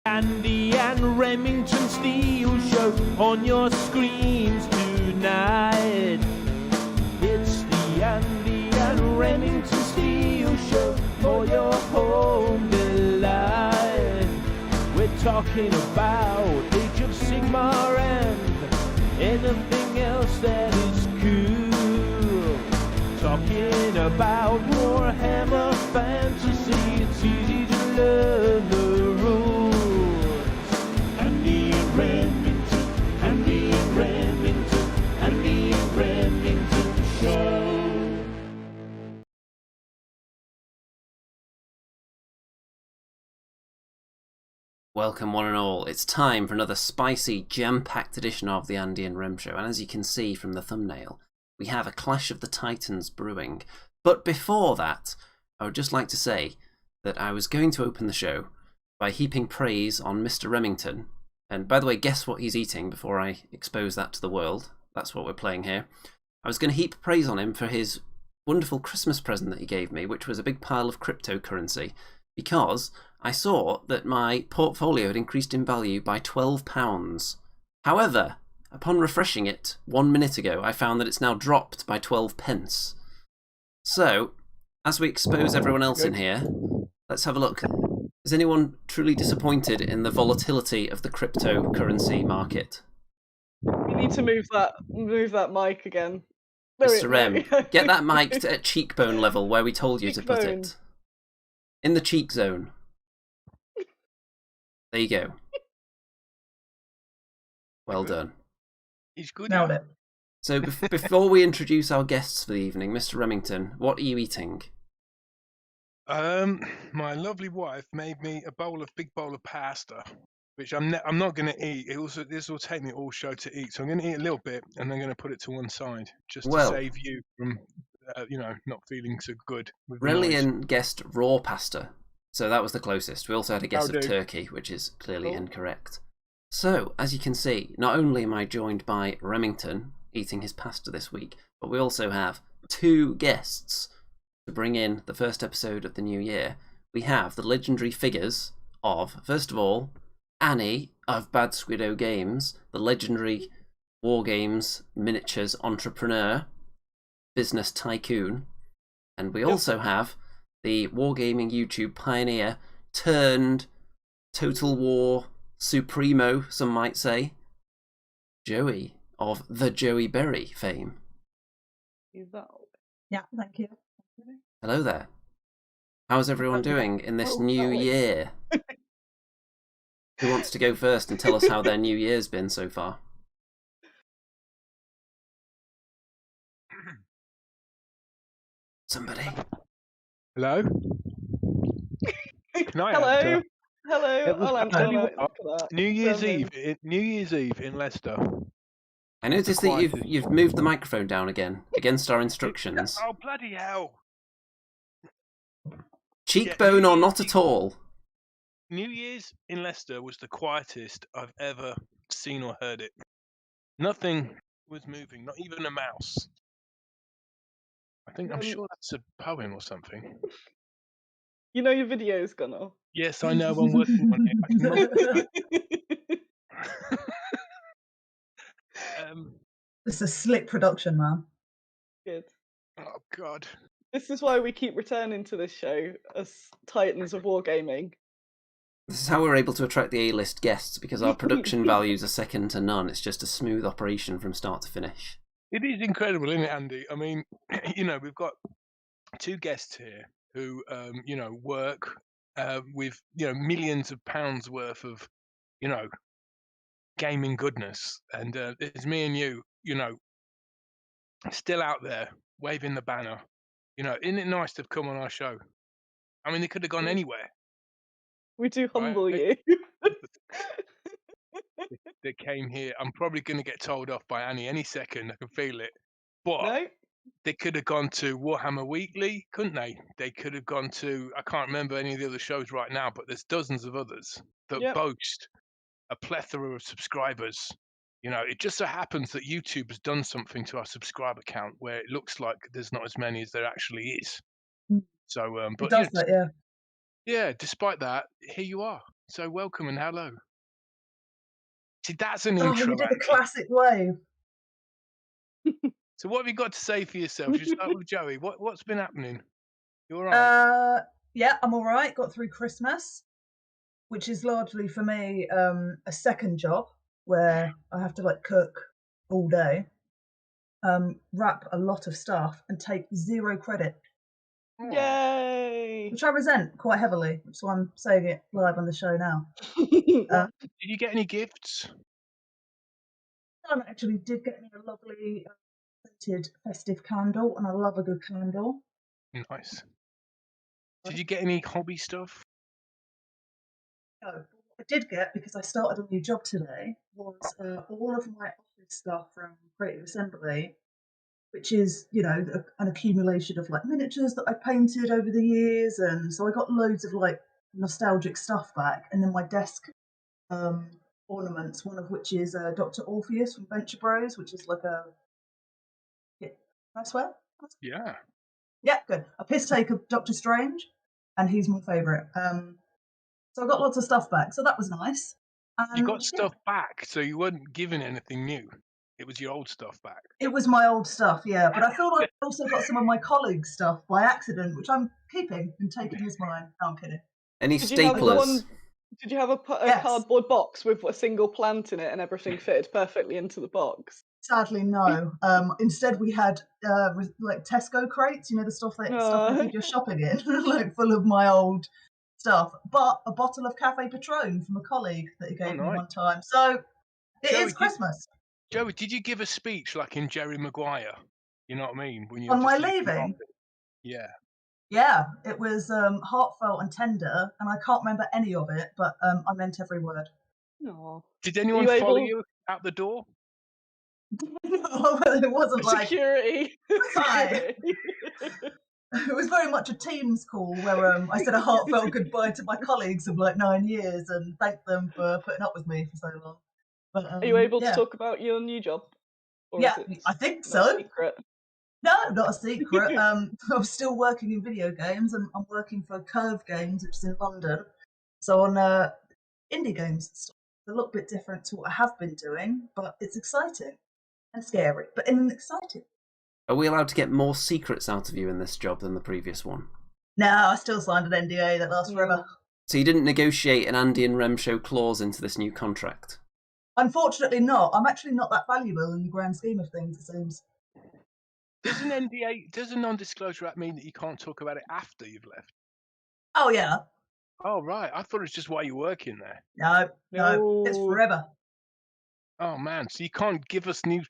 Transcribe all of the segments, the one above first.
Andy and Remington Steel Show on your screens tonight. It's the Andy and Remington Steel Show for your home delight. We're talking about Age of Sigmar and anything else that is cool. Talking about Warhammer Fantasy, it's easy to learn the rules. Andy and Remington, Andy and Remington, Andy and Remington Show. Welcome one and all. It's time for another spicy, jam-packed edition of the Andy and Rem Show, and as you can see from the thumbnail, we have a Clash of the Titans brewing. But before that, I would just like to say that I was going to open the show by heaping praise on Mr. Remington. And by the way, guess what he's eating before I expose that to the world? That's what we're playing here. I was going to heap praise on him for his wonderful Christmas present that he gave me, which was a big pile of cryptocurrency, because I saw that my portfolio had increased in value by £12. However, upon refreshing it 1 minute ago, I found that it's now dropped by 12 pence. So, as we expose everyone else in here, let's have a look. Is anyone truly disappointed in the volatility of the cryptocurrency market? You need to move that mic again. Mr. Rem, get that mic at cheekbone level where we told you to put it. In the cheek zone. There you go. Well done. He's good. Nailed it. So before we introduce our guests for the evening, Mr. Remington, what are you eating? My lovely wife made me a big bowl of pasta, which I'm not going to eat. This will take me all show to eat, so I'm going to eat a little bit and I'm going to put it to one side just to save you from, not feeling so good. Relian guessed raw pasta, so that was the closest. We also had a guess of turkey, which is clearly incorrect. So, as you can see, not only am I joined by Remington eating his pasta this week, but we also have two guests to bring in the first episode of the new year. We have the legendary figures of, first of all, Annie of Bad Squiddo Games, the legendary wargames miniatures entrepreneur, business tycoon, and we also have the wargaming YouTube pioneer turned Total War Supremo, some might say, Joey of the Joey Berry fame. Yeah, thank you. Hello there. How's everyone doing in this new year? Who wants to go first and tell us how their new year's been so far? Somebody. Hello? Can I Hello? answer? Hello? I'll answer that. New Year's Eve in Leicester. I noticed that you've moved the microphone down again, against our instructions. Oh, bloody hell. Cheekbone or not at all? New Year's in Leicester was the quietest I've ever seen or heard it. Nothing was moving, not even a mouse. I'm sure that's a poem or something. You know your video's gone off. Yes, I know. I'm working on it. It's a slick production, man. Good. Oh God. This is why we keep returning to this show as Titans of Wargaming. This is how we're able to attract the A-list guests, because our production values are second to none. It's just a smooth operation from start to finish. It is incredible, isn't it, Andy? I mean, we've got two guests here who, work with, millions of pounds worth of, gaming goodness. And it's me and you, still out there waving the banner. Isn't it nice to have come on our show? I mean, they could have gone anywhere. We do humble you. They came here. I'm probably going to get told off by Annie any second. I can feel it. But No? they could have gone to Warhammer Weekly, couldn't they? They could have gone to, I can't remember any of the other shows right now, but there's dozens of others that boast a plethora of subscribers. It just so happens that YouTube has done something to our subscriber count where it looks like there's not as many as there actually is. So, but it does that, yeah. Yeah, despite that, here you are. So welcome and hello. See, that's an Oh, intro, you did the Andy. classic wave. So what have you got to say for yourself? You start with Joey. What's been happening? You all right? Yeah, I'm all right. Got through Christmas, which is largely for me a second job where I have to like cook all day, wrap a lot of stuff, and take 0 credit, Oh. Yay! which I resent quite heavily. So I'm saying it live on the show now. Did you get any gifts? Someone actually did get me a lovely scented festive candle, and I love a good candle. Nice. Did you get any hobby stuff? No, what I did get, because I started a new job today, was all of my office stuff from Creative Assembly, which is, you know, an accumulation of like miniatures that I painted over the years, and so I got loads of like nostalgic stuff back, and then my desk ornaments, one of which is Dr. Orpheus from Venture Bros, which is like a... Yeah, can I swear? Yeah. Yeah, good. A piss take of Doctor Strange, and he's my favourite. So I got lots of stuff back, so that was nice. You got stuff back, so you weren't given anything new. It was your old stuff back. It was my old stuff, yeah. But I feel like I also got some of my colleagues' stuff by accident, which I'm keeping and taking as mine. No, I'm kidding. Any Did you have staplers? Did you have a Yes. cardboard box with a single plant in it and everything fitted perfectly into the box? Sadly, no. Instead, we had like Tesco crates, you know, the stuff they keep your shopping in, like full of my old stuff. But a bottle of Cafe Patron from a colleague that he gave me one time. So it is Christmas. Joey, did you give a speech like in Jerry Maguire? You know what I mean? When you On my leaving? Yeah. Yeah, it was heartfelt and tender, and I can't remember any of it, but I meant every word. No. Did anyone follow you out the door? No, it wasn't like security. Hi. It was very much a Teams call where I said a heartfelt goodbye to my colleagues of like 9 years and thanked them for putting up with me for so long. But, Are you able to talk about your new job? Or yeah, is it I think so. Secret? No, not a secret. I'm still working in video games, and I'm working for Curve Games, which is in London. So on indie games and stuff. It's a little bit different to what I have been doing, but it's exciting and scary, but exciting. Are we allowed to get more secrets out of you in this job than the previous one? No, I still signed an NDA that lasts forever. So you didn't negotiate an Andy and Rem show clause into this new contract? Unfortunately not. I'm actually not that valuable in the grand scheme of things, it seems. Does an NDA, does a non-disclosure act mean that you can't talk about it after you've left? Oh, yeah. Oh, right. I thought it was just while you're working there. No, it's forever. Oh, man. So you can't give us new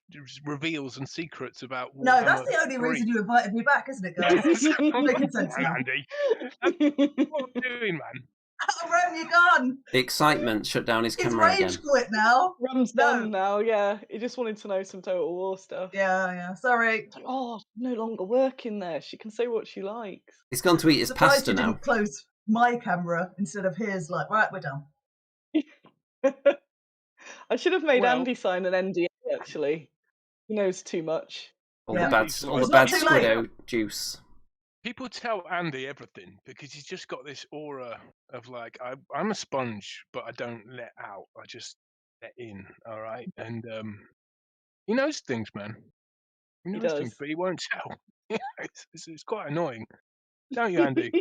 reveals and secrets about Warhammer. No, that's the only reason you invited me back, isn't it, guys? Making sense now. Andy. What are you doing, man? Oh, Rem, you're gone. The excitement shut down his He's camera again. rage quit now. Rem's done now, yeah. He just wanted to know some Total War stuff. Yeah, sorry. It's like, oh, no longer working there. She can say what she likes. He's gone to eat his pasta now. Didn't close my camera instead of his, like, right, we're done. I should have made Andy sign an NDA, actually. He knows too much. All the bad Squiddo juice. People tell Andy everything because he's just got this aura of like, I'm a sponge, but I don't let out. I just let in, all right? And he knows things, man. He knows things, but he won't tell. It's quite annoying. Don't you, Andy?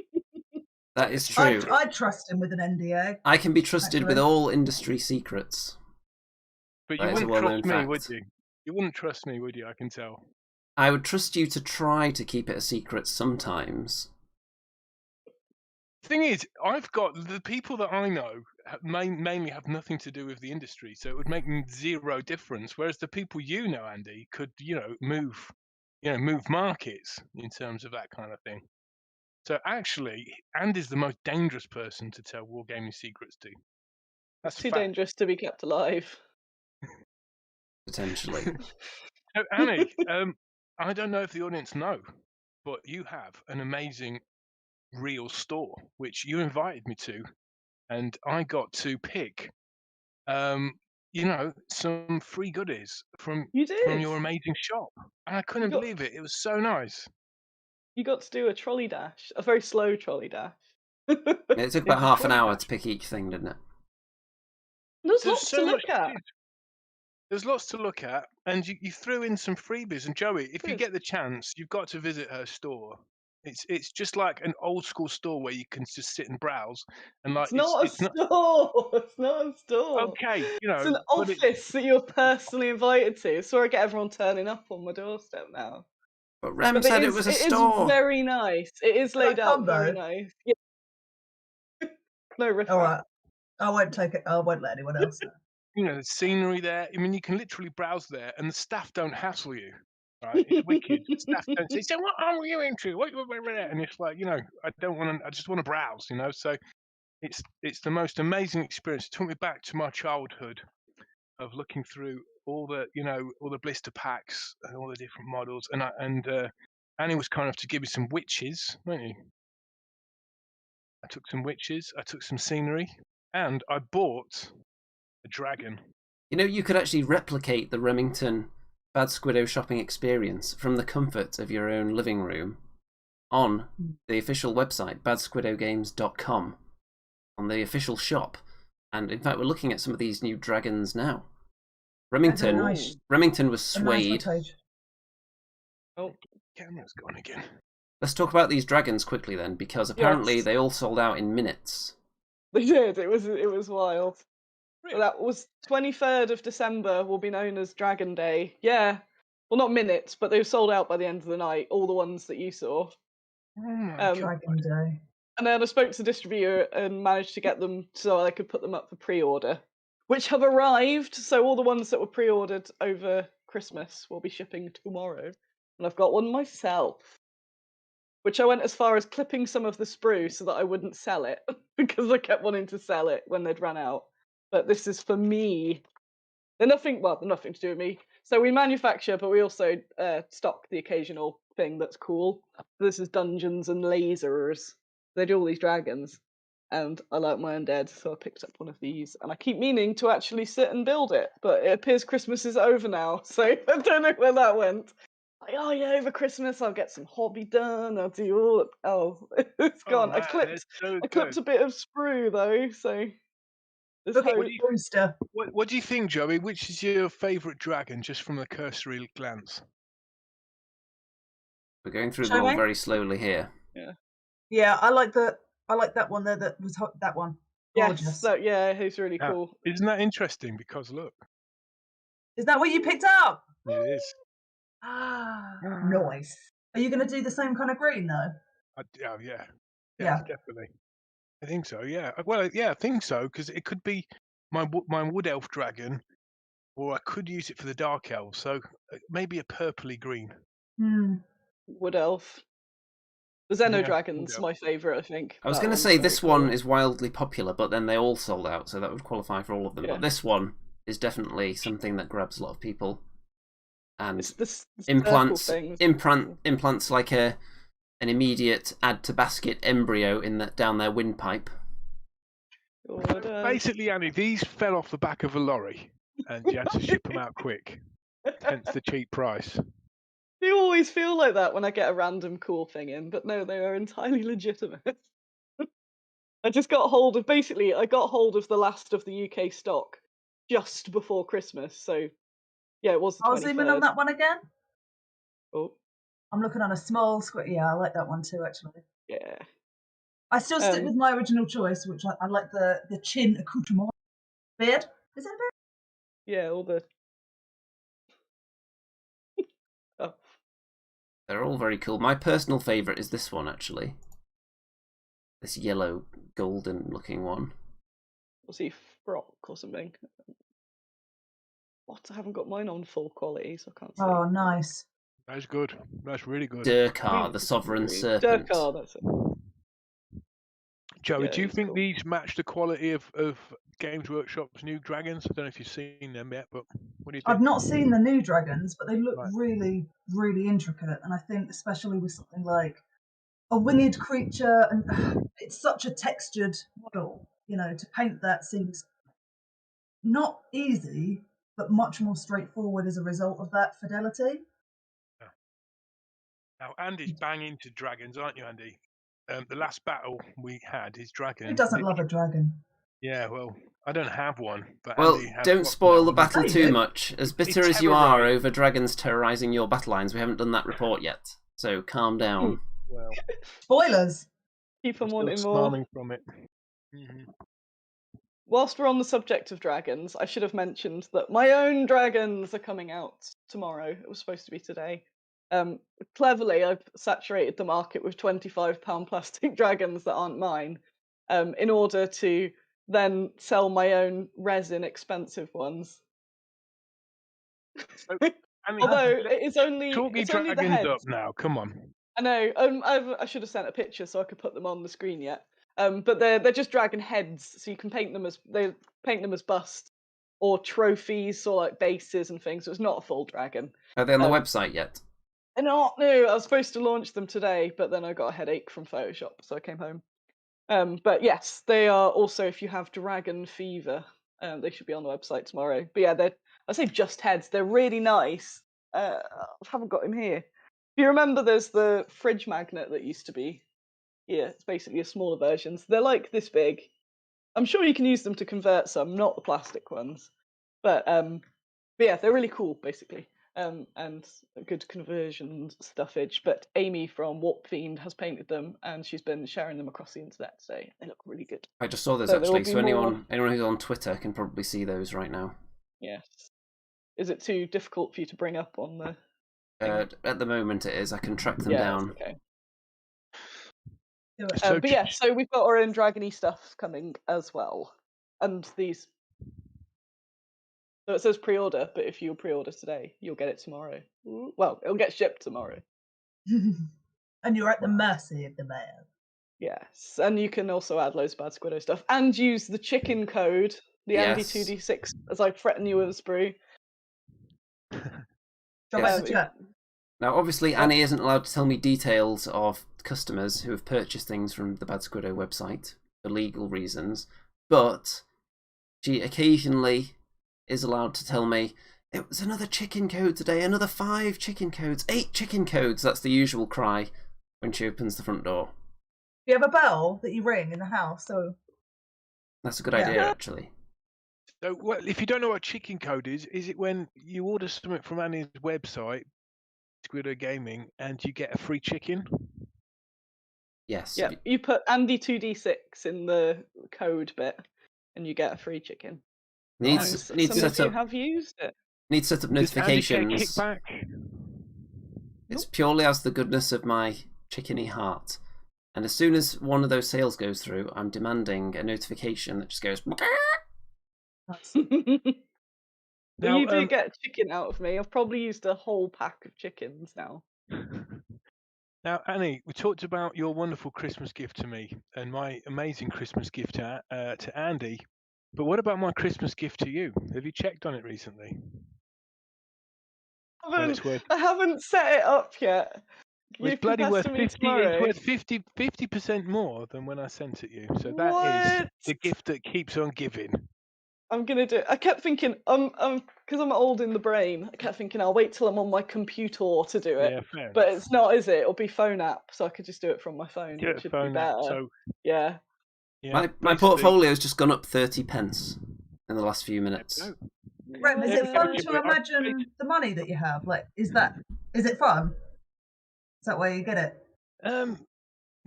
That is true. I'd trust him with an NDA. I can be trusted with all industry secrets. But you wouldn't trust me, would you? You wouldn't trust me, would you? I can tell. I would trust you to try to keep it a secret sometimes. The thing is, I've got the people that I know mainly have nothing to do with the industry, so it would make zero difference. Whereas the people you know, Andy, could move markets in terms of that kind of thing. So actually, Andy's the most dangerous person to tell wargaming secrets to. That's too dangerous to be kept alive. Potentially. So, Annie, I don't know if the audience know, but you have an amazing real store, which you invited me to, and I got to pick, some free goodies from your amazing shop. And I couldn't believe it. It was so nice. You got to do a trolley dash, a very slow trolley dash. It took about half an hour to pick each thing, didn't it? There's There's lots so to much look at. There's lots to look at, and you threw in some freebies. And Joey, if you Yes. get the chance, you've got to visit her store. It's just like an old school store where you can just sit and browse, and like It's not a it's not store. It's not a store. okay, It's an but office that you're personally invited to. It's where I get everyone turning up on my doorstep now. But Rem But said it was a it is store. very nice. It is Can I laid out come, very though? nice. Yeah. No riff. All right. I won't take it. I won't let anyone else know. the scenery there. I mean, you can literally browse there, and the staff don't hassle you. Right, it's wicked. The staff don't say, "So what are you into?" And it's like, I don't want to. I just want to browse. So it's the most amazing experience. It took me back to my childhood of looking through all the all the blister packs and all the different models, and Annie was kind enough to give me some witches, weren't you? I took some witches. I took some scenery, and I bought a dragon. You could actually replicate the Remington Bad Squiddo shopping experience from the comfort of your own living room on the official website, badsquiddogames.com, on the official shop. And in fact, we're looking at some of these new dragons now. Remington nice. Remington was A nice suede. page. Oh, camera's gone again. Let's talk about these dragons quickly then, because apparently they all sold out in minutes. They did. It was wild. Really? That was 23rd of December. Will be known as Dragon Day. Yeah. Well, not minutes, but they were sold out by the end of the night. All the ones that you saw. Oh my God. Dragon Day. And then I spoke to the distributor and managed to get them so I could put them up for pre-order, which have arrived. So all the ones that were pre-ordered over Christmas will be shipping tomorrow. And I've got one myself, which I went as far as clipping some of the sprue so that I wouldn't sell it because I kept wanting to sell it when they'd run out. But this is for me. They're nothing to do with me. So we manufacture, but we also stock the occasional thing that's cool. This is Dungeons and Lasers. They do all these dragons, and I like my undead, so I picked up one of these. And I keep meaning to actually sit and build it, but it appears Christmas is over now, so I don't know where that went. Like, oh yeah, over Christmas I'll get some hobby done. I'll do all. Oh, it's gone. I clipped a bit of sprue though, so. Look at Brewster. What do you think, Joey? Which is your favourite dragon, just from a cursory glance? We're going through them all very slowly here. Yeah, I like that one there. That was that one. Gorgeous. Yes, he's really cool. Isn't that interesting? Because look, is that what you picked up? It is. Nice. Are you going to do the same kind of green though? Yeah, Yeah. definitely. I think so. Yeah. Well, yeah, I think so because it could be my wood elf dragon, or I could use it for the dark elf. So maybe a purpley green. Wood elf. The Xeno Dragon's my favourite, I think. I was going to say this one is wildly popular, but then they all sold out, so that would qualify for all of them. Yeah. But this one is definitely something that grabs a lot of people. And it's implants like an immediate add to basket embryo down their windpipe. Basically, Annie, these fell off the back of a lorry, and you had to ship them out quick. Hence the cheap price. You always feel like that when I get a random cool thing in, but no, they are entirely legitimate. I got hold of the last of the UK stock just before Christmas, so yeah, it was the 23rd. I'll zoom in on that one again. Oh. I'm looking on a small squid. Yeah, I like that one too, actually. Yeah. I still stick with my original choice, which I like the chin accoutrement. Beard? Is it a beard? Yeah, all the... Oh. They're all very cool. My personal favourite is this one, actually. This yellow, golden-looking one. Was he frock or something? What? I haven't got mine on full quality, so I can't see. Oh, nice. That's good. That's really good. Durkar, the Sovereign Serpent. Durkar, that's it. Joey, do you think these match the quality of Games Workshop's new dragons? I don't know if you've seen them yet, but what do you think? I've not seen the new dragons, but they look really, really intricate. And I think especially with something like a winged creature, and it's such a textured model, to paint that seems not easy, but much more straightforward as a result of that fidelity. Yeah. Now, Andy's bang into dragons, aren't you, Andy? The last battle we had, his dragon. Who doesn't love a dragon? Yeah, well, I don't have one, but Well, Andy has don't got spoil the that one. battle Hey, too it- much. As bitter It's as you are terrorised. over dragons terrorizing your battle lines, we haven't done that report yet. So calm down. Well, Spoilers. Keep I'm on still wanting more. smarming from it. Mhm. Whilst we're on the subject of dragons, I should have mentioned that my own dragons are coming out tomorrow. It was supposed to be today. Cleverly, I've saturated the market with £25 plastic dragons that aren't mine, in order to then sell my own resin expensive ones. I mean, Although it's only talk your the dragons heads. up now. Come on. I know. I should have sent a picture so I could put them on the screen yet. But they're just dragon heads, so you can paint them as busts or trophies or like bases and things. So it's not a full dragon. Are they on the Um, website yet? They're not. No, I was supposed to launch them today, but then I got a headache from Photoshop, so I came home. But yes, they are also, if you have dragon fever, they should be on the website tomorrow. But yeah, I say just heads. They're really nice. I haven't got him here. If you remember, there's the fridge magnet that used to be here. It's basically a smaller version. So they're like this big. I'm sure you can use them to convert some, not the plastic ones. But yeah, they're really cool, basically. And a good conversion stuffage. But Amy from Warp Fiend has painted them, and she's been sharing them across the internet. So they look really good. I just saw those So there will actually. be So more. anyone who's on Twitter can probably see those right now. Yes. Is it too difficult for you to bring up on the? At the moment, it is. I can track them Yeah, down. okay. Do it. So But yeah, so we've got our own dragony stuff coming as well, and these. So it says pre-order, but if you pre-order today, you'll get it tomorrow. Well, it'll get shipped tomorrow. And you're at the mercy of the mail. Yes, and you can also add loads of bad Squiddo stuff and use the chicken code, the Yes. Andy2D6, as I threaten you with a sprue. Drop Yes. it in the chat. Now, obviously, Annie isn't allowed to tell me details of customers who have purchased things from the Bad Squiddo website for legal reasons, but she occasionally is allowed to tell me, it was another chicken code today, another 5 chicken codes, 8 chicken codes. That's the usual cry when she opens the front door. Do you have a bell that you ring in the house? So That's a good Yeah. idea, actually. So, well, if you don't know what chicken code is it when you order something from Annie's website, Squiddo Gaming, and you get a free chicken? Yes. Yeah, you put Andy2D6 in the code bit, and you get a free chicken. Needs Some to of set you up have used it. Needs to set up Does Andy get a notifications. kickback? It's purely as the goodness of my chickeny heart. And as soon as one of those sales goes through, I'm demanding a notification that just goes. nice. But Now, you do get chicken out of me. I've probably used a whole pack of chickens now. Now, Annie, we talked about your wonderful Christmas gift to me and my amazing Christmas gift to Andy. But what about my Christmas gift to you? Have you checked on it recently? I haven't set it up yet. Well, You it's bloody can worth pester me 50. tomorrow. It's worth 50% more than when I sent it you. So that is What? the gift that keeps on giving. I'm gonna do it. I kept thinking, because I'm old in the brain. I kept thinking I'll wait till I'm on my computer to do it. Yeah, fair But enough. it's not, is it? It'll be phone app, so I could just do it from my phone. Do it which would phone be app. better. So Yeah. yeah, My basically- portfolio's just gone up 30 pence in the last few minutes. No. Rem, is Yeah, it fun yeah, to but I- imagine the money that you have? Like, is it fun? Is that why you get it?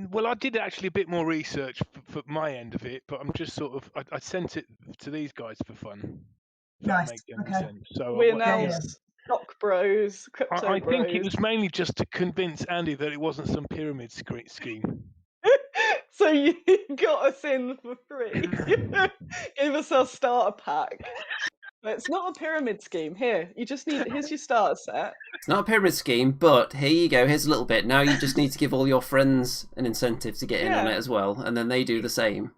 Well, I did actually a bit more research for my end of it, but I'm just sort of I sent it to these guys for fun. If that Nice, makes any okay. sense. So We're what- now yeah. stock bros, crypto I bros. think it was mainly just to convince Andy that it wasn't some pyramid scheme. So you got us in for free. Gave us our starter pack. But it's not a pyramid scheme. Here's your starter set. It's not a pyramid scheme, but here you go. Here's a little bit. Now you just need to give all your friends an incentive to get in on Yeah. it as well, and then they do the same.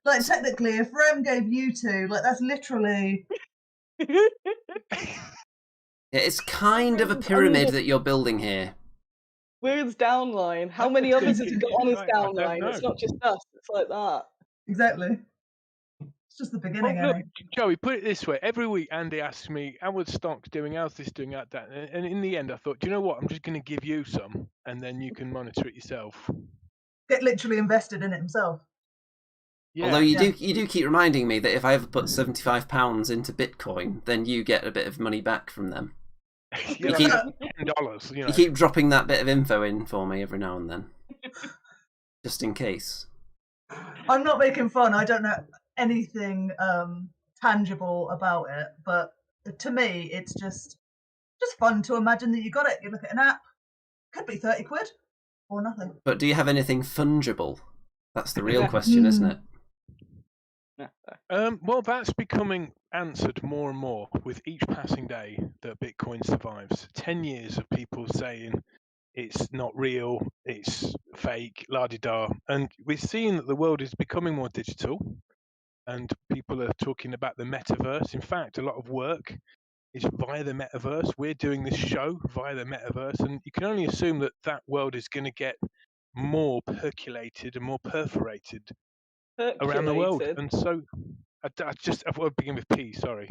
Like, technically, if Rem gave you 2, like, that's literally. Yeah, it's kind of a pyramid that you're building here. We're his downline. How many others has he got on his downline? It's not just us. It's like that. Exactly. It's just the beginning, Well, look, Annie. Joey, put it this way. Every week, Andy asks me, how's stock doing? How's this doing? How's that? And in the end, I thought, do you know what? I'm just going to give you some, and then you can monitor it yourself. Get literally invested in it himself. Although you do keep reminding me that if I ever put £75 into Bitcoin, then you get a bit of money back from them. You keep $10. You keep dropping that bit of info in for me every now and then, just in case. I'm not making fun. I don't know anything tangible about it, but to me, it's just fun to imagine that you got it. You look at an app, could be 30 quid or nothing. But do you have anything fungible? That's the real question, isn't it? Well, that's becoming answered more and more with each passing day that Bitcoin survives. 10 years of people saying it's not real, it's fake, la-di-da. And we're seeing that the world is becoming more digital, and people are talking about the metaverse. In fact, a lot of work is via the metaverse. We're doing this show via the metaverse, and you can only assume that that world is going to get more percolated and more perforated around the world. And so I'll begin with P, sorry.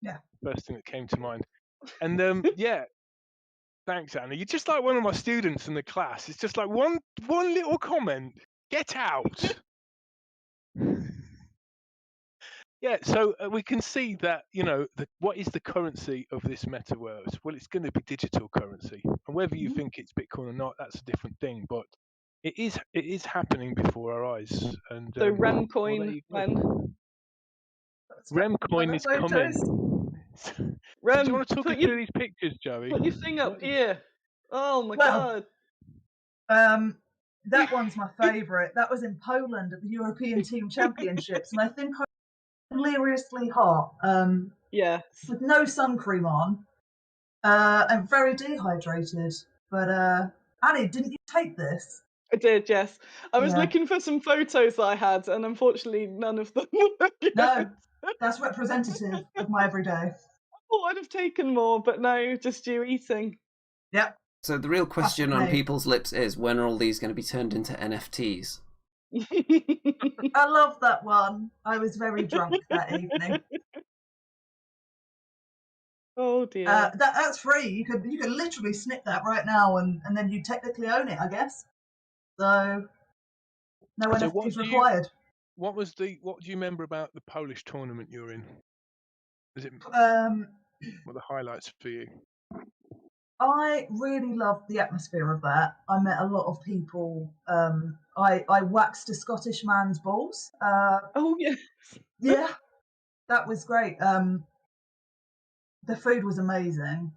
Yeah. First thing that came to mind. And yeah, thanks, Anna. You're just like one of my students in the class. It's just like one little comment. Get out. Yeah, so we can see that, what is the currency of this metaverse? Well, it's going to be digital currency. And whether you think it's Bitcoin or not, that's a different thing. But it is happening before our eyes. And so Rem coin, Rem coin is coming. Rem, do you want to talk us through these pictures, Joey? Put your thing up here. Oh my god. That one's my favourite. That was in Poland at the European Team Championships, and I think I was deliriously hot. With no sun cream on, and very dehydrated. But Annie, didn't you take this? I did, yes. I was looking for some photos that I had, and unfortunately none of them were good. No, that's representative of my everyday. I thought I'd have taken more, but no, just you eating. Yep. So the real question on people's lips is, when are all these going to be turned into NFTs? I love that one. I was very drunk that evening. Oh dear. That's free. You could literally snip that right now, and then you technically own it, I guess. So no NFTs required. What do you remember about the Polish tournament you were in? Is it what are the highlights for you? I really loved the atmosphere of that. I met a lot of people. I waxed a Scottish man's balls. Oh yes. Yeah, that was great. The food was amazing.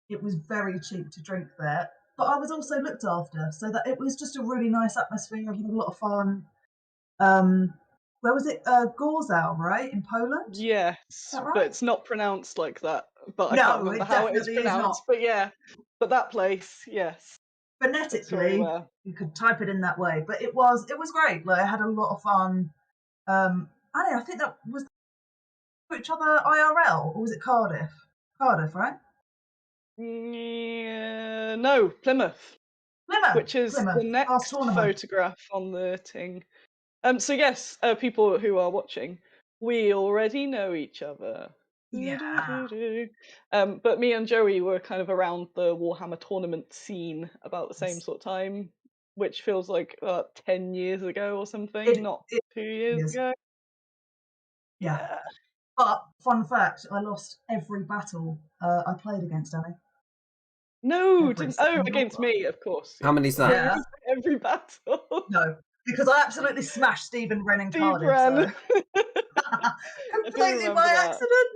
It was very cheap to drink there, but I was also looked after, so that it was just a really nice atmosphere. I had a lot of fun. Where was it? Gorzał, right, in Poland? Yes, right? But it's not pronounced like that. But I can't remember how it is pronounced. But yeah, but that place, yes. Phonetically, you could type it in that way, but it was great. Like, I had a lot of fun. Annie, I think that was each other IRL, or was it Cardiff? Cardiff, right? Yeah, no, Plymouth, which is the next photograph on the thing. So yes, people who are watching, we already know each other. Yeah. But me and Joey were kind of around the Warhammer tournament scene about the same sort of time, which feels like 10 years ago or something, not 2 years ago. Yeah. But fun fact, I lost every battle I played against Annie. No, against me, of course. How many's that? Yeah. Every battle. No, because I absolutely smashed Stephen Wren in Cardiff. So. Completely by accident.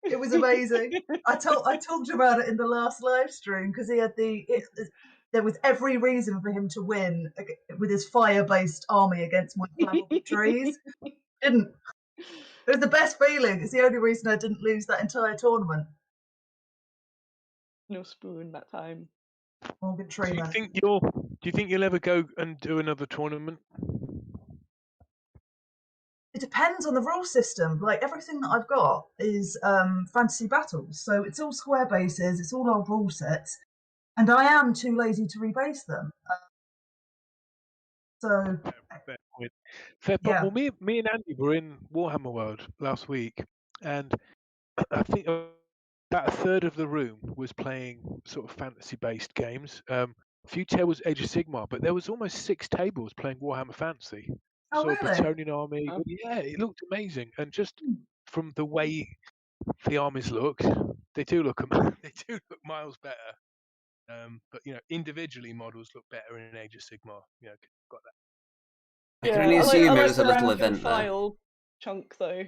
It was amazing. I talked about it in the last live stream because he had there was every reason for him to win with his fire-based army against my flammable trees. Didn't. It was the best feeling. It's the only reason I didn't lose that entire tournament. No spoon that time. Oh, good tree, do you think you'll ever go and do another tournament? It depends on the rule system. Like, everything that I've got is fantasy battles, so it's all square bases, it's all old rule sets, and I am too lazy to rebase them. Fair point. Well, me and Andy were in Warhammer World last week, and I think about a third of the room was playing sort of fantasy-based games. A few tables Age of Sigmar, but there was almost 6 tables playing Warhammer Fantasy. Oh, saw a really? Bretonian army. Oh. Well, yeah, it looked amazing, and just Hmm. from the way the armies look, they do look they do look miles better. But individually models look better in Age of Sigmar. Got that. I can Yeah, only I assume it like was a the little rank and event there. file chunk though.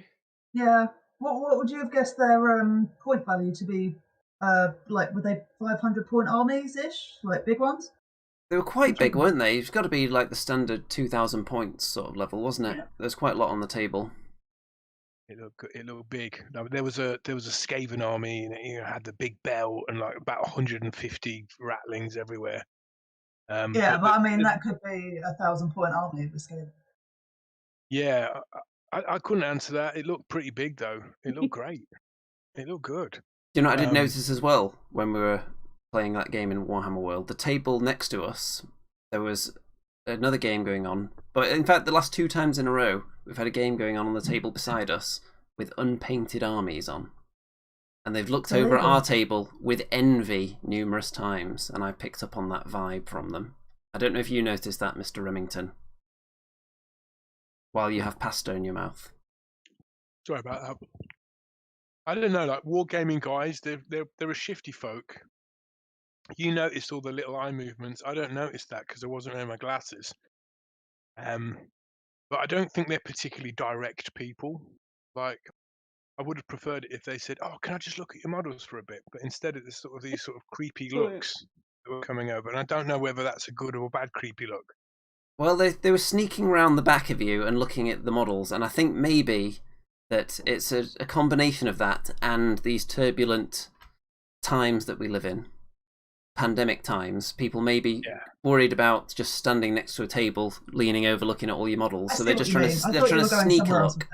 Yeah. What would you have guessed their point value to be? Like, were they 500-point armies ish, like big ones? They were quite big, Talking- weren't they? It's got to be like the standard 2,000 points sort of level, wasn't it? Yeah. There's quite a lot on the table. It looked big. There was a Skaven army, and it had the big bell and like about 150 rattlings everywhere. Yeah, but I mean that could be a 1,000-point army with Skaven. Yeah, I couldn't answer that. It looked pretty big though. It looked great. It looked good. You know, I did notice as well when we were playing that game in Warhammer World, the table next to us, there was another game going on. But in fact, the last 2 times in a row, we've had a game going on the table beside us with unpainted armies on. And they've looked over at our table with envy numerous times, and I picked up on that vibe from them. I don't know if you noticed that, Mr. Remington, while you have pasta in your mouth. Sorry about that. I don't know, like wargaming guys, they're a shifty folk. You noticed all the little eye movements. I don't notice that because I wasn't wearing my glasses. But I don't think they're particularly direct people. Like, I would have preferred it if they said, "Oh, can I just look at your models for a bit?" But instead, it's sort of these sort of creepy looks that were coming over, and I don't know whether that's a good or a bad creepy look. Well, they were sneaking around the back of you and looking at the models, and I think maybe that it's a combination of that and these turbulent times that we live in, pandemic times. People may be worried about just standing next to a table, leaning over, looking at all your models. So they're just trying to sneak a look.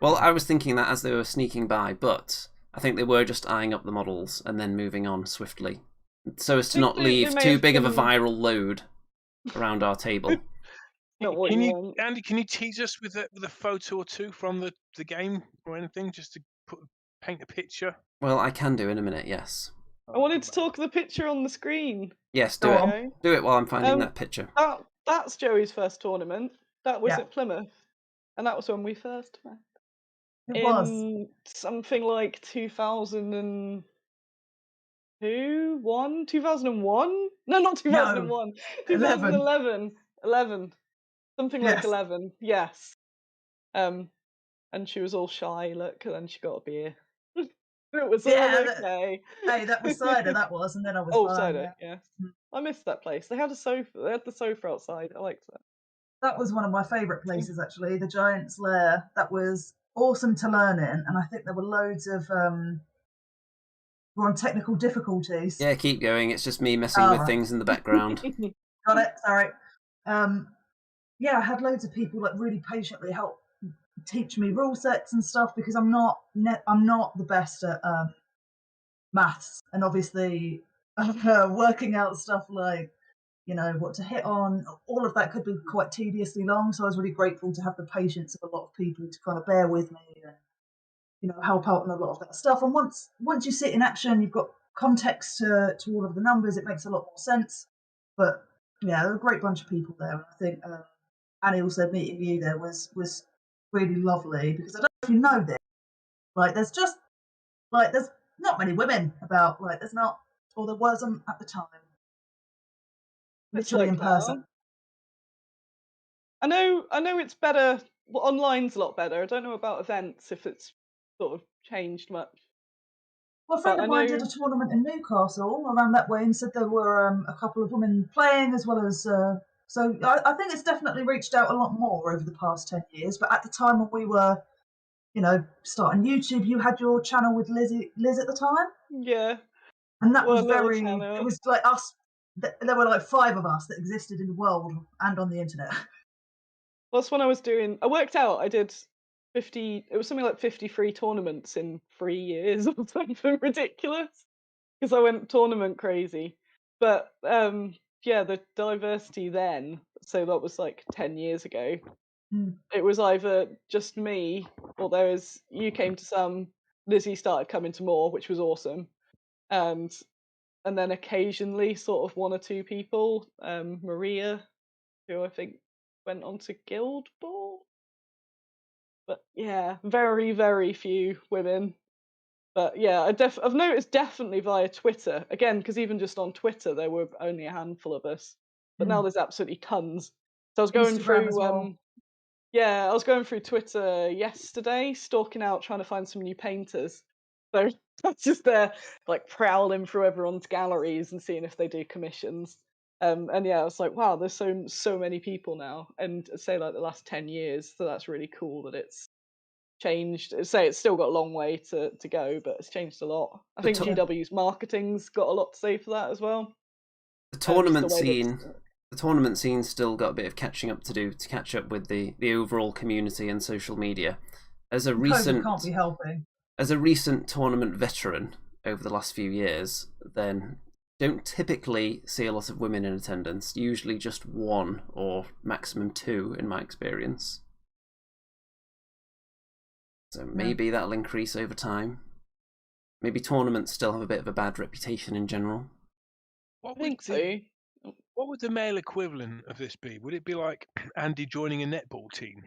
Well, I was thinking that as they were sneaking by, but I think they were just eyeing up the models and then moving on swiftly, so as to not leave too big of a viral load around our table. Andy, can you tease us with a photo or two from the game or anything, just to paint a picture? Well, I can do in a minute, yes. I wanted to talk the picture on the screen. Yes, do it. Do it while I'm finding that picture. That's Joey's first tournament. That was at Plymouth, and that was when we first met. It was something like 2002, 2001? No, not 2001. 2011. 11. Something like 11. Yes. And she was all shy, look, and then she got a beer. It was all okay. Hey, that was cider, that was, and then I was fine. Cider, yes. I missed that place. They had a sofa. They had the sofa outside. I liked that. That was one of my favourite places, actually, the Giant's Lair. That was awesome to learn in, and I think there were loads of we're on technical difficulties. Yeah, keep going. It's just me messing with things in the background. Got it. Sorry. Yeah, I had loads of people like really patiently help teach me rule sets and stuff, because I'm not the best at maths, and obviously working out stuff like, you know, what to hit on, all of that could be quite tediously long. So I was really grateful to have the patience of a lot of people to kind of bear with me and, you know, help out on a lot of that stuff. And once you sit in action, you've got context to all of the numbers, it makes a lot more sense. But yeah, there were a great bunch of people there, and I think Annie also meeting you there was really lovely, because I don't know if you know this, like there's not many women about, like there's not, or there wasn't at the time. Literally in person. I know it's better. Well, online's a lot better. I don't know about events, if it's sort of changed much. Well, a friend of mine did a tournament in Newcastle around that way and said there were a couple of women playing, as well as so I think it's definitely reached out a lot more over the past 10 years. But at the time when we were, you know, starting YouTube, you had your channel with Liz at the time. Yeah. And that was it was like us. There were like 5 of us that existed in the world and on the internet. Well, that's when I worked out, I did 50, it was something like 53 tournaments in 3 years or something ridiculous, because I went tournament crazy. But yeah, the diversity then, so that was like 10 years ago, it was either just me, or you came to some, Lizzie started coming to more, which was awesome, and then occasionally sort of 1 or 2 people, Maria, who I think went on to Guild Ball. But yeah, very, very few women. But yeah, I've noticed definitely via Twitter, again, because even just on Twitter there were only a handful of us. But now there's absolutely tons. So I was going Instagram as through well. yeah, I was going through Twitter yesterday, stalking out, trying to find some new painters. So I was just there, like prowling through everyone's galleries and seeing if they do commissions. And yeah, I was like, wow, there's so many people now, and say like the last 10 years. So that's really cool that it's changed. Say it's still got a long way to go, but it's changed a lot. I think GW's marketing's got a lot to say for that as well. The tournament scene. The tournament scene's still got a bit of catching up to do to catch up with the overall community and social media. As a recent can't be helping. As a recent tournament veteran over the last few years, then don't typically see a lot of women in attendance. Usually just one or maximum two in my experience. So maybe that'll increase over time. Maybe tournaments still have a bit of a bad reputation in general. I think so. What would the male equivalent of this be? Would it be like Andy joining a netball team?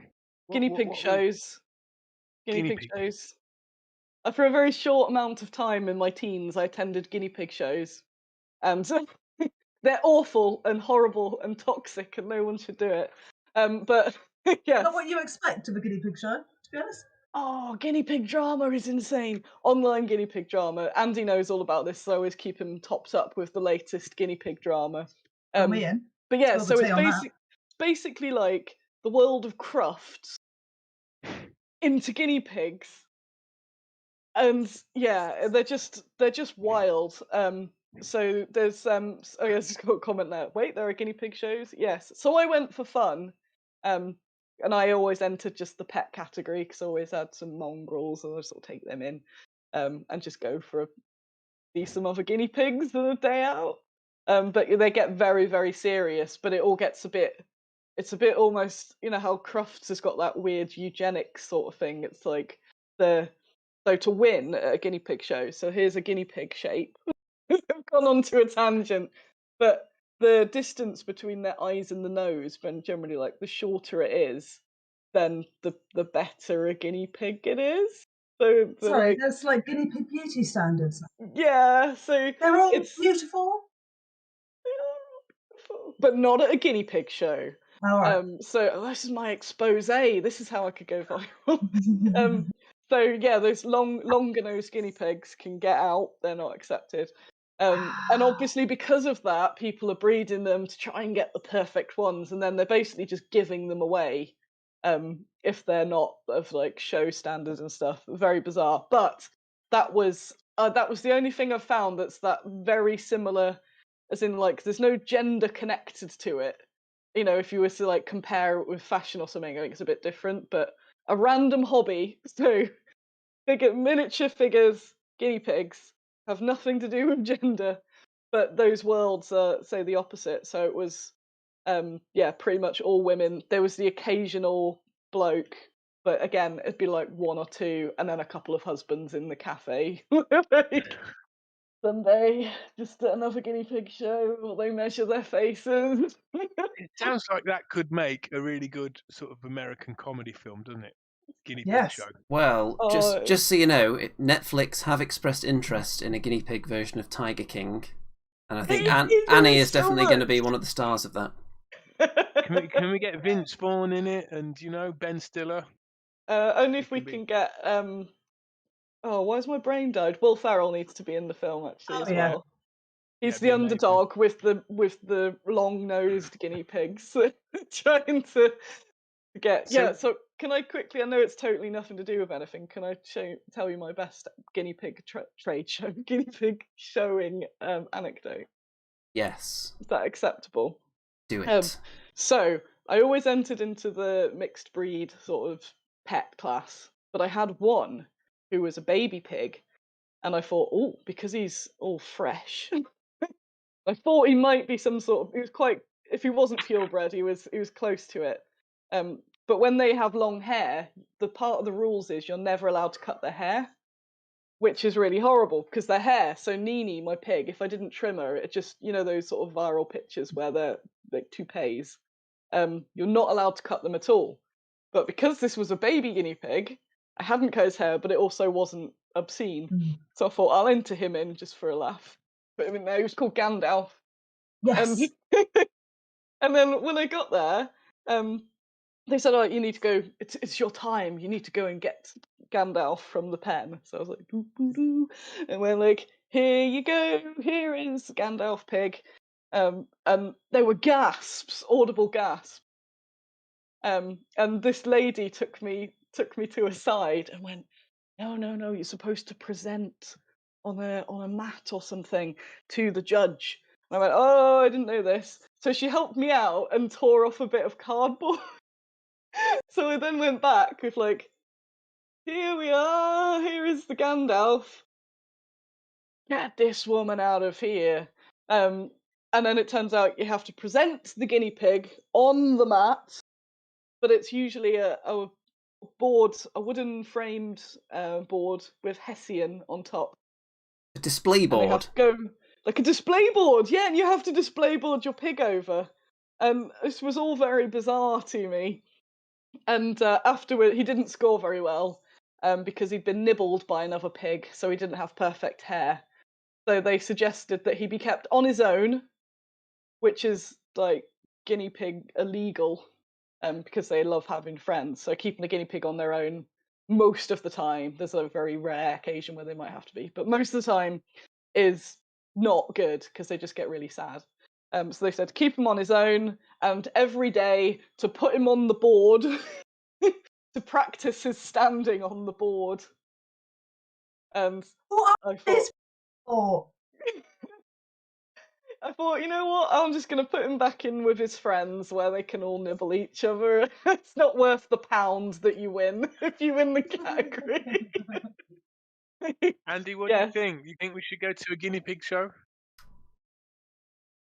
Guinea pig shows. Guinea pig shows. For a very short amount of time in my teens, I attended guinea pig shows. So they're awful and horrible and toxic, and no one should do it. But yeah, not what you expect of a guinea pig show, to be honest. Oh, guinea pig drama is insane. Online guinea pig drama. Andy knows all about this, so I always keep him topped up with the latest guinea pig drama. Me in. But yeah, so it's basically like the world of Crufts into guinea pigs. And yeah, they're just wild. So there's oh yeah, just got a comment there. Wait, there are guinea pig shows? Yes. So I went for fun. And I always entered just the pet category because I always had some mongrels, and I sort of take them in, and just go for see some other guinea pigs on a day out. But they get very, very serious. But it all gets it's a bit almost, you know how Crufts has got that weird eugenics sort of thing. It's like so to win at a guinea pig show. So here's a guinea pig shape. I've gone on to a tangent, but the distance between their eyes and the nose, when generally like the shorter it is, then the better a guinea pig it is. So sorry, that's like guinea pig beauty standards. Yeah, so they're all beautiful, but not at a guinea pig show. All right. So this is my expose. This is how I could go viral. So yeah, those longer nosed guinea pigs can get out. They're not accepted. And obviously because of that, people are breeding them to try and get the perfect ones, and then they're basically just giving them away if they're not of like show standards and stuff. Very bizarre. But that was the only thing I've found that's that very similar, as in like there's no gender connected to it. You know, if you were to like compare it with fashion or something, I think it's a bit different. But a random hobby, so miniature figures, guinea pigs, have nothing to do with gender, but those worlds are, say, the opposite. So it was, pretty much all women. There was the occasional bloke, but again, it'd be like one or two, and then a couple of husbands in the cafe. Sunday, just another guinea pig show, while they measure their faces. It sounds like that could make a really good sort of American comedy film, doesn't it? Guinea pig show. Well, just so you know, Netflix have expressed interest in a guinea pig version of Tiger King, and I think Annie is definitely going to be one of the stars of that. Can we get Vince Vaughn in it, and Ben Stiller? Only if we can get why has my brain died? Will Ferrell needs to be in the film actually as well. He's the underdog with the long-nosed guinea pigs trying to get. So can I quickly? I know it's totally nothing to do with anything. Can I tell you my best guinea pig guinea pig showing anecdote? Yes. Is that acceptable? Do it. So I always entered into the mixed breed sort of pet class, but I had one who was a baby pig, and I thought, oh, because he's all fresh, I thought he might be some sort of. He was quite. If he wasn't purebred, he was close to it. But when they have long hair, the part of the rules is you're never allowed to cut their hair, which is really horrible because their hair. So Nini, my pig, if I didn't trim her, it just those sort of viral pictures where they're like toupees. you're not allowed to cut them at all. But because this was a baby guinea pig, I hadn't cut his hair, but it also wasn't obscene. So I thought I'll enter him in just for a laugh. Put him in there. He was called Gandalf. Yes. And then when I got there, they said, "Oh, you need to go. It's your time. You need to go and get Gandalf from the pen." So I was like, "Boo, boo, boo," and we're like, "Here you go. Here is Gandalf pig." And there were gasps, audible gasps. And this lady took me to a side and went, "No, you're supposed to present on a mat or something to the judge." And I went, "Oh, I didn't know this." So she helped me out and tore off a bit of cardboard. So I then went back with like, "Here we are. Here is the Gandalf. Get this woman out of here." And then it turns out you have to present the guinea pig on the mat, but it's usually a board, a wooden framed board with Hessian on top. A display And they have board. to go like a display board, yeah, and you have to display board your pig over. And this was all very bizarre to me. And afterward, he didn't score very well because he'd been nibbled by another pig, so he didn't have perfect hair. So they suggested that he be kept on his own, which is like guinea pig illegal because they love having friends. So keeping the guinea pig on their own most of the time, there's a very rare occasion where they might have to be, but most of the time is not good because they just get really sad. So they said keep him on his own, and every day to put him on the board to practice his standing on the board. And What I is thought, this for? you know what? I'm just going to put him back in with his friends where they can all nibble each other. It's not worth the pound that you win if you win the category. Andy, what do you Yes. think? You think we should go to a guinea pig show?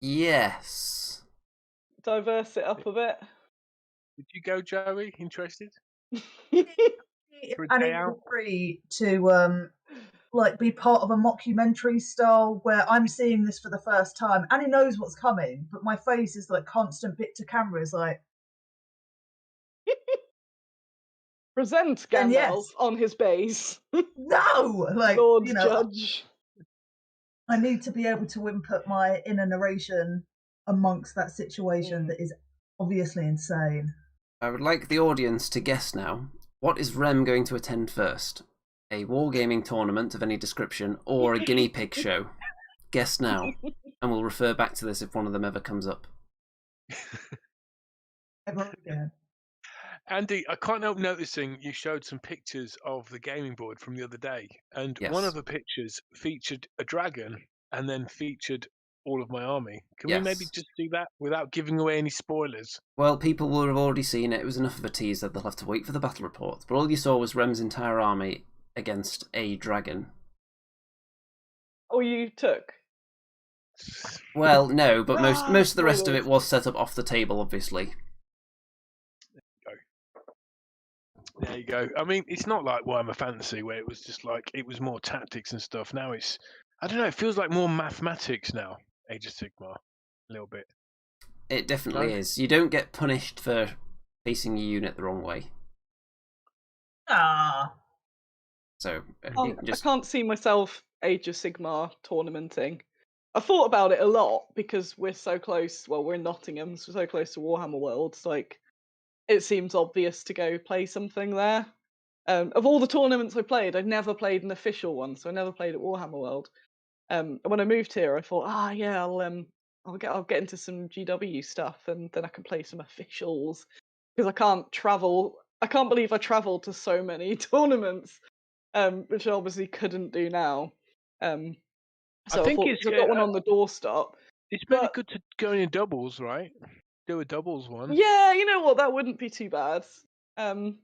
Yes. Diverse it up a bit. Would you go, Joey? Interested? If For a Annie day out? was free to like be part of a mockumentary style where I'm seeing this for the first time. Annie knows what's coming, but my face is like constant bit to camera is like, Present Then Gandalf yes. on his base. no, like Lord you know, Judge. I need to be able to input my inner narration amongst that situation that is obviously insane. I would like the audience to guess now. What is Rem going to attend first? A wargaming tournament of any description or a guinea pig show? Guess now, and we'll refer back to this if one of them ever comes up. Ever again. Andy, I can't help noticing you showed some pictures of the gaming board from the other day, and Yes. one of the pictures featured a dragon and then featured all of my army. Can Yes. we maybe just do that without giving away any spoilers? Well, people will have already seen it. It was enough of a teaser. They'll have to wait for the battle report. But all you saw was Rem's entire army against a dragon. Oh, you took? Well, no, but most of the rest of spoilers. it was set up off the table, obviously. There you go. I mean, it's not like Warhammer Fantasy where it was just like, it was more tactics and stuff. Now it's, I don't know, it feels like more mathematics now, Age of Sigmar, a little bit. It definitely is. You don't get punished for facing your unit the wrong way. Ah. So I can't see myself Age of Sigmar tournamenting. I thought about it a lot because we're so close. Well, we're in Nottingham, so we're so close to Warhammer Worlds. Like, it seems obvious to go play something there. Of all the tournaments I played, I'd never played an official one, so I never played at Warhammer World. And when I moved here, I thought, I'll get into some GW stuff, and then I can play some officials because I can't travel. I can't believe I travelled to so many tournaments, which I obviously couldn't do now. So I thought, it's I've got one on the doorstep. It's maybe good to go in doubles, right? Do a doubles one. Yeah, you know what? That wouldn't be too bad. But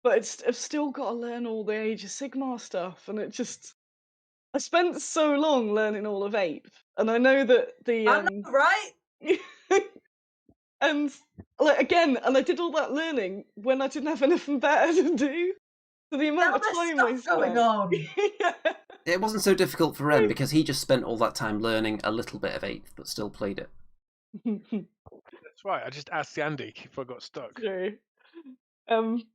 I've still got to learn all the Age of Sigmar stuff, and I spent so long learning all of 8th, and I know that the I know, right? and like again, and I did all that learning when I didn't have anything better to do. So the amount of time I spent going on. Yeah. it wasn't so difficult for Rem because he just spent all that time learning a little bit of 8th, but still played it. That's That's right. I just asked Andy if I got stuck. True.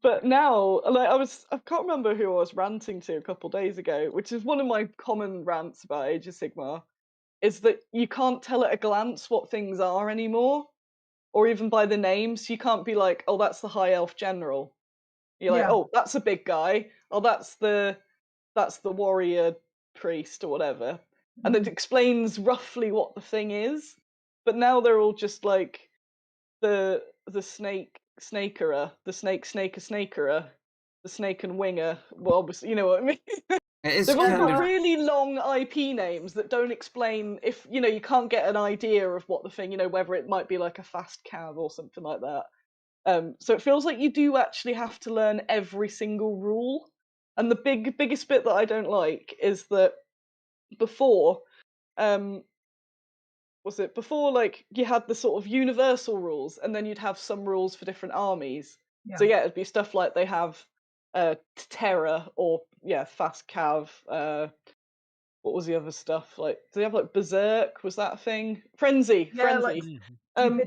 But now, like I can't remember who I was ranting to a couple days ago, which is one of my common rants about Age of Sigmar, is that you can't tell at a glance what things are anymore, or even by the names. You can't be like, oh, that's the High Elf General. You're like, Yeah. oh, that's a big guy. Oh, that's the warrior priest or whatever, and it explains roughly what the thing is. But now they're all just like the snakerer, the snakerer, the snake and winger. Well, obviously, you know what I mean. It is They've all kind got of really long IP names that don't explain if you can't get an idea of what the thing, whether it might be like a fast cav or something like that. So it feels like you do actually have to learn every single rule. And the biggest bit that I don't like is that before, like you had the sort of universal rules, and then you'd have some rules for different armies. So yeah, it'd be stuff like they have terror or fast cav. What was the other stuff? Like, do they have like berserk? Was that a thing? Frenzy. Like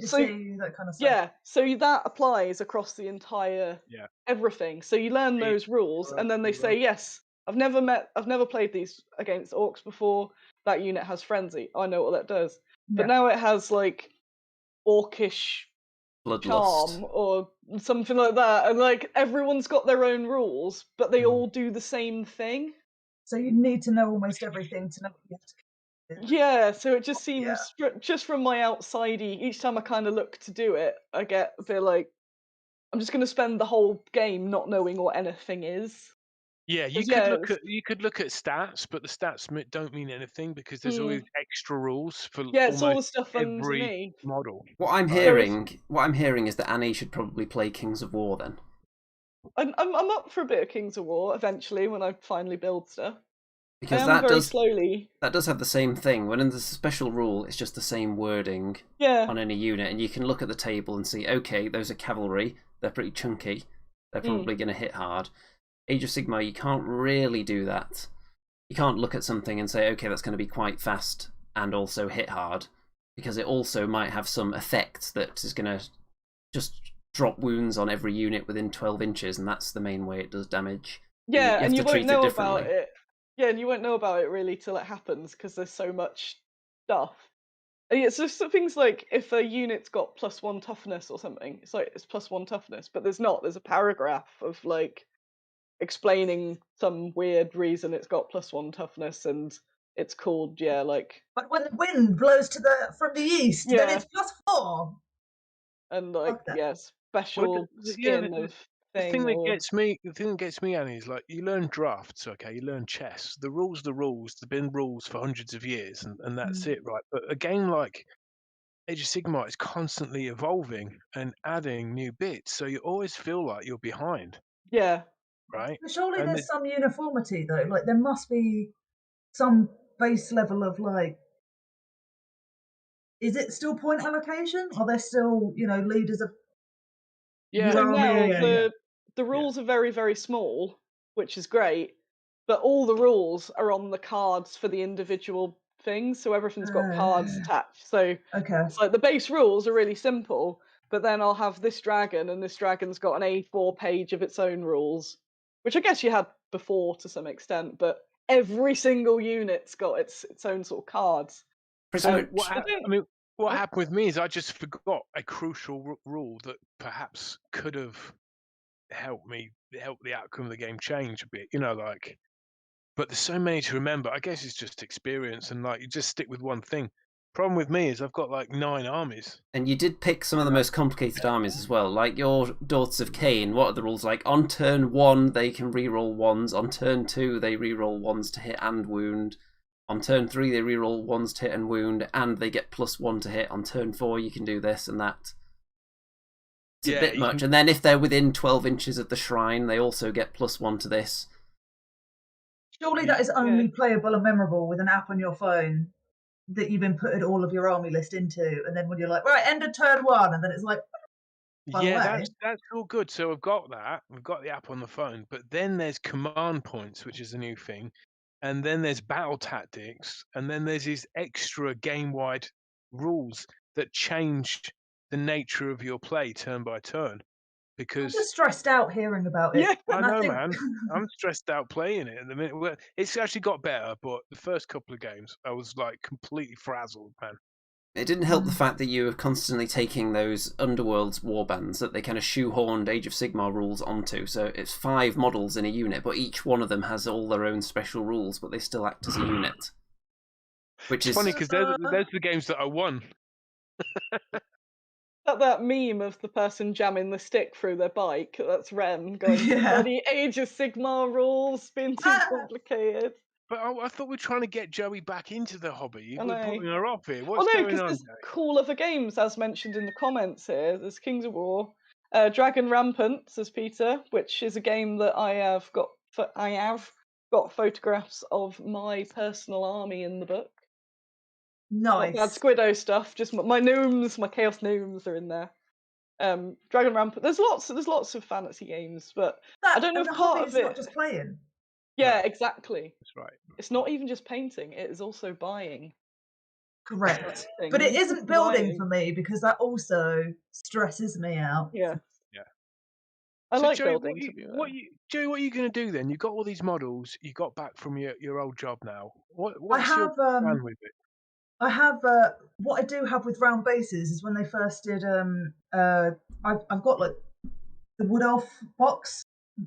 So that kind of stuff. yeah, so that applies across the entire everything. So you learn those rules, and then they say, yes, I've never played these against orcs before. That unit has frenzy. I know what that does. But now it has like orcish charm or something like that, and like everyone's got their own rules, but they all do the same thing. So you need to know almost everything to know what you have to do. Yeah, so it just seems just from my outsidey. Each time I kind of look to do it, I get a bit like I'm just going to spend the whole game not knowing what anything is. Yeah, you could look at stats, but the stats don't mean anything because there's always extra rules for it's all the almost stuff every underneath. model. What I'm hearing is that Annie should probably play Kings of War then. I'm up for a bit of Kings of War eventually when I finally build stuff. Because that does have the same thing. When there's a special rule, it's just the same wording on any unit, and you can look at the table and see, okay, those are cavalry. They're pretty chunky. They're probably going to hit hard. Age of Sigmar, you can't really do that. You can't look at something and say, okay, that's going to be quite fast and also hit hard, because it also might have some effect that is going to just drop wounds on every unit within 12 inches, and that's the main way it does damage. Yeah, and you won't know about it. Yeah, and you won't know about it really till it happens because there's so much stuff. And it's just things like if a unit's got +1 toughness or something, it's like it's +1 toughness, but there's not. There's a paragraph of like explaining some weird reason it's got +1 toughness, and it's called like. But when the wind blows from the east, then it's +4. And like special skin of. The thing that gets me, Annie, is like you learn drafts, okay, you learn chess. The rules, there've been rules for hundreds of years, and that's it, right? But a game like Age of Sigmar is constantly evolving and adding new bits, so you always feel like you're behind. Yeah. Right. But surely there's some uniformity though. Like there must be some base level of like. Is it still point allocation? Are there still leaders of? Yeah. So now the rules are very, very small, which is great, but all the rules are on the cards for the individual things, so everything's got cards attached. So it's like the base rules are really simple, but then I'll have this dragon, and this dragon's got an A4 page of its own rules, which I guess you had before to some extent, but every single unit's got its own sort of cards. So what happened with me is I just forgot a crucial rule that perhaps could have helped the outcome of the game change a bit, but there's so many to remember. I guess it's just experience, and like you just stick with one thing. Problem with me is I've got like 9 armies. And you did pick some of the most complicated armies as well, like your Daughters of Cain. What are the rules like? On turn 1 they can reroll 1s, on turn 2 they reroll 1s to hit and wound, on turn 3 they reroll 1s to hit and wound, and they get +1 to hit. On turn 4 you can do this and that. It's a bit much. And then if they're within 12 inches of the shrine, they also get +1 to this. Surely that is only playable and memorable with an app on your phone that you've inputted all of your army list into, and then when you're like, right, end of turn 1, and then it's like, that's all good. So I've got that. We've got the app on the phone, but then there's command points, which is a new thing, and then there's battle tactics, and then there's these extra game-wide rules that change the nature of your play turn by turn. I'm Because just stressed out hearing about it. Yeah. I And I know, think man, I'm stressed out playing it at the minute. Well, it's actually got better, but the first couple of games, I was like completely frazzled, man. It didn't help the fact that you were constantly taking those Underworld's warbands that they kind of shoehorned Age of Sigmar rules onto. So it's 5 models in a unit, but each one of them has all their own special rules, but they still act as a unit. Which It's is funny because there's the games that I won. That meme of the person jamming the stick through their bike, that's Rem going, Yeah. bloody Age of Sigmar rules, being too complicated. But I thought we were trying to get Joey back into the hobby. I We're know. putting her off here. Well, What's no, going because on, there's Joey? cool other games, as mentioned in the comments here. There's Kings of War, Dragon Rampant, says Peter, which is a game that I have got photographs of my personal army in the book. nice. Not bad Squiddo stuff, just my gnomes, my Chaos gnomes are in there. Dragon Rampant. There's lots of fantasy games, but I don't know if the part hobby of is it. not just playing. Yeah, No. exactly. That's right. It's not even just painting; it is also buying. Correct. But it isn't building for me because that also stresses me out. Yeah. Yeah. I So like Joey, building. To be fair. Joey, what are you going to do then? You've got all these models. You got back from your old job now. What's your have, plan with it? I have what I do have with round bases is when they first did I've got like the Wood Elf box,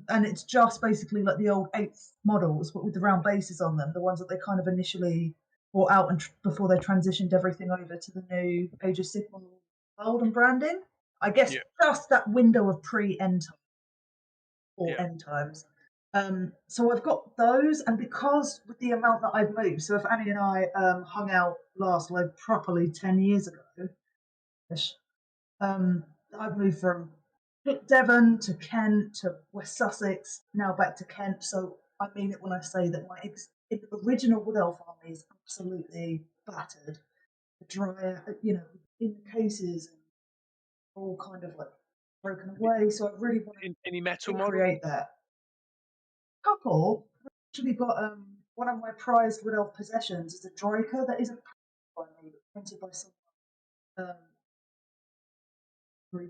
and it's just basically like the old 8th models but with the round bases on them, the ones that they kind of initially brought out and before they transitioned everything over to the new Age of Sigmar world and branding. I guess just that window of pre-end time or end times. So I've got those, and because with the amount that I've moved, so if Annie and I hung out last like properly 10 years ago, I've moved from Devon to Kent to West Sussex, now back to Kent. So I mean it when I say that my original Wood Elf army is absolutely battered. The dryer, in cases, all kind of like broken away. So I really want to Any metal model? recreate that. Couple. I've actually got one of my prized Wood Elf possessions is a Droiker that isn't printed by me, but printed by someone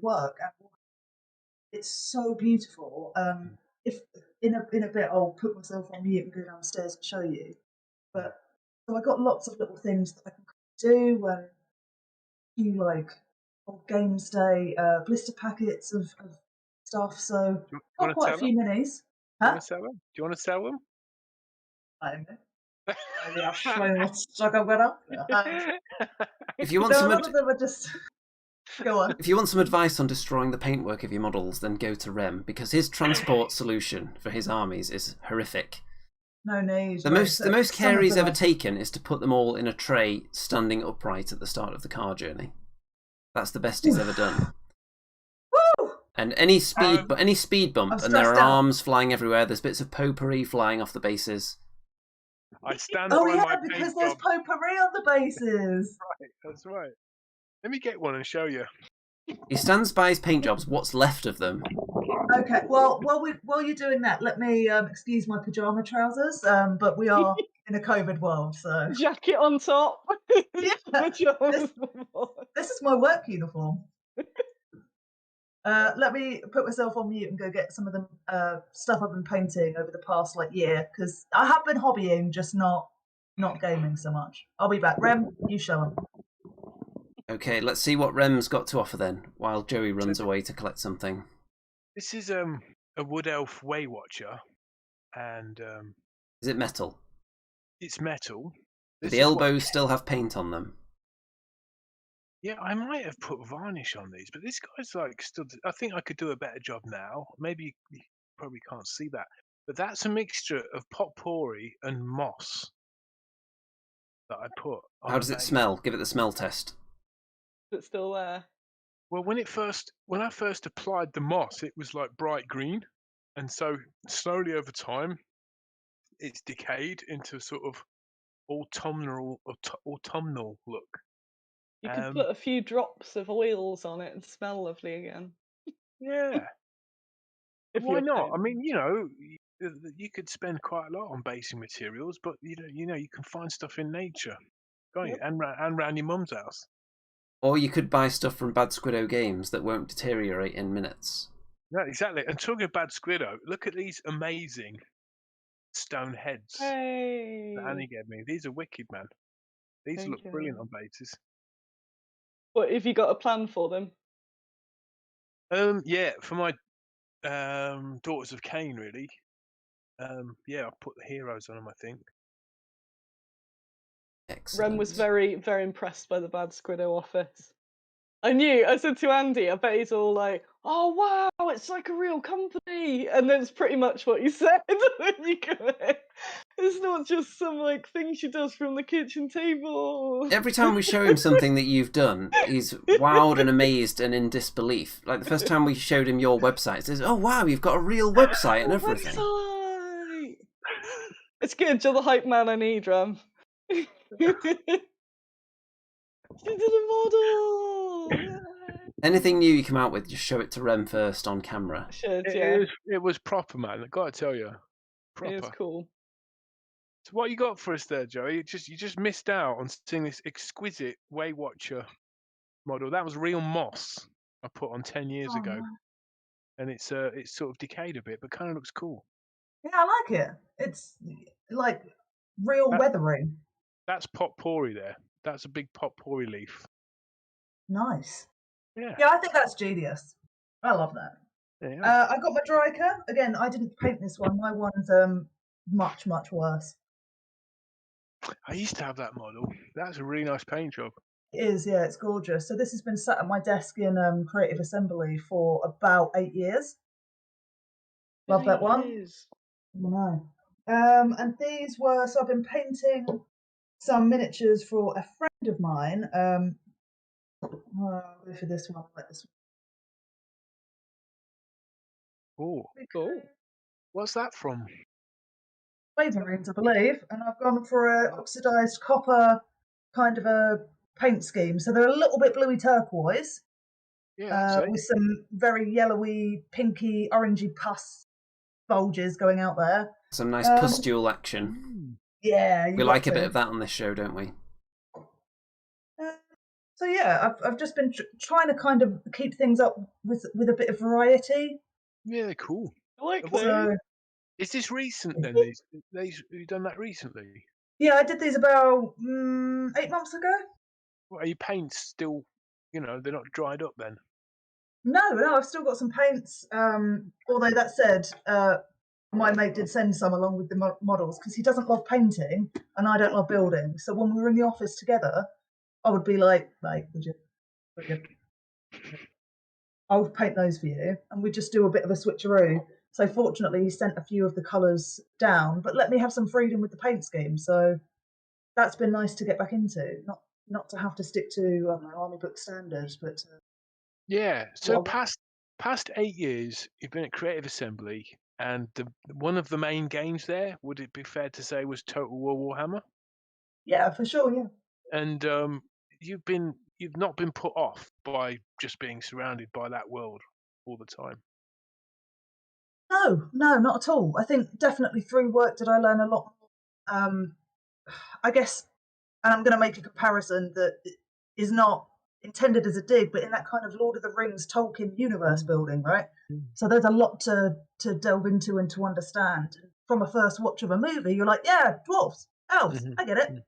work, and it's so beautiful. If in a bit I'll put myself on mute and go downstairs and show you. But so I got lots of little things that I can do. You like old games day, blister packets of stuff. So got quite a few minis. Do you want to sell them? Do you want to sell them? I don't know. Maybe I'll show you what stock I've got up. If you want a some lot of them are just go on. If you want some advice on destroying the paintwork of your models, then go to Rem, because his transport solution for his armies is horrific. No need. The most care he's ever taken is to put them all in a tray standing upright at the start of the car journey. That's the best he's ever done. Woo! And any speed bump, and there are arms flying everywhere. There's bits of potpourri flying off the bases. I stand by my paint because there's job. potpourri on the bases. Right, that's right. Let me get one and show you. He stands by his paint jobs, what's left of them. Okay, well, while you're doing that, let me excuse my pajama trousers, but we are in a COVID world, so... Jacket on top. Yeah, this is my work uniform. Let me put myself on mute and go get some of the stuff I've been painting over the past year, because I have been hobbying, just not gaming so much. I'll be back. Rem, you show them. Okay, let's see what Rem's got to offer then, while Joey runs away to collect something. This is a Wood Elf Way Watcher, and is it metal? It's metal. Do the elbows still have paint on them? Yeah, I might have put varnish on these, but this guy's stood. I think I could do a better job now. Maybe you probably can't see that, but that's a mixture of potpourri and moss that I put. How does it smell? Give it the smell test. Is it still there? Well, when I first applied the moss, it was like bright green, and so slowly over time, it's decayed into sort of autumnal look. You could put a few drops of oils on it and smell lovely again. Yeah. Why not? I mean, you could spend quite a lot on basing materials, but you can find stuff in nature, can't you? And around your mum's house. Or you could buy stuff from Bad Squiddo Games that won't deteriorate in minutes. Yeah, exactly. And talking about Squiddo, look at these amazing stone heads that Annie Hey, gave me. These are wicked, man. These thank look brilliant you. on bases. What have you got a plan for them? Yeah, for my Daughters of Cain, really. Yeah, I'll put the heroes on them, I think. Ren was Excellent. very, very impressed by the Bad Squiddo office. I said to Andy, I bet he's all like, oh wow, it's like a real company. And that's pretty much what he said when you go in. It's not just some like thing she does from the kitchen table. Every time we show him something that you've done, he's wowed and amazed and in disbelief. Like the first time we showed him your website, it says, "Oh wow, you've got a real website and everything." Website! It's good, you're the hype man I need, Ram. She did a model! Yay! Anything new you come out with, just show it to Rem first on camera. Should, yeah. It was proper, man. I gotta tell you, It proper. is cool. So what you got for us there, Joey? You just missed out on seeing this exquisite Weight Watcher model. That was real moss I put on 10 years Oh, ago, no. and it's sort of decayed a bit, but kind of looks cool. Yeah, I like it. It's like real That- weathering. That's potpourri there. That's a big potpourri leaf. Nice. Yeah. Yeah, I think that's genius. I love that. Yeah. I got my Dryker. Again, I didn't paint this one. My one's much, much worse. I used to have that model. That's a really nice paint job. It is, yeah, it's gorgeous. So this has been sat at my desk in Creative Assembly for about 8 years. Love that one. I know. And these were, so I've been painting some miniatures for a friend of mine. I'll go for this one, like this Oh, one. Cool. what's that from? Flavourings, I believe, and I've gone for a oxidised copper kind of a paint scheme. So they're a little bit bluey turquoise, Yeah, with some very yellowy, pinky, orangey pus bulges going out there. Some nice pustule action. Yeah, We like a bit of that on this show, don't we? So yeah, I've just been trying to kind of keep things up with a bit of variety. Yeah, cool. I like What- that. So Is this recent then? You've done that recently? yeah, I did these about 8 months ago. What, are your paints still, they're not dried up then? No, I've still got some paints. Although that said, my mate did send some along with the models because he doesn't love painting and I don't love building. So when we were in the office together, I would be like, mate, would you I'll paint those for you, and we just do a bit of a switcheroo. So fortunately, he sent a few of the colours down, but let me have some freedom with the paint scheme. So that's been nice to get back into, not to have to stick to I don't know, Army Book standards, but Yeah. So well, past 8 years, you've been at Creative Assembly, and one of the main games there, would it be fair to say, was Total War Warhammer? yeah, for sure, yeah. And you've not been put off by just being surrounded by that world all the time. No, not at all. I think definitely through work did I learn a lot more. I guess, and I'm going to make a comparison that is not intended as a dig, but in that kind of Lord of the Rings Tolkien universe building, right? So there's a lot to delve into and to understand. From a first watch of a movie, you're like, yeah, dwarves, elves, I get it.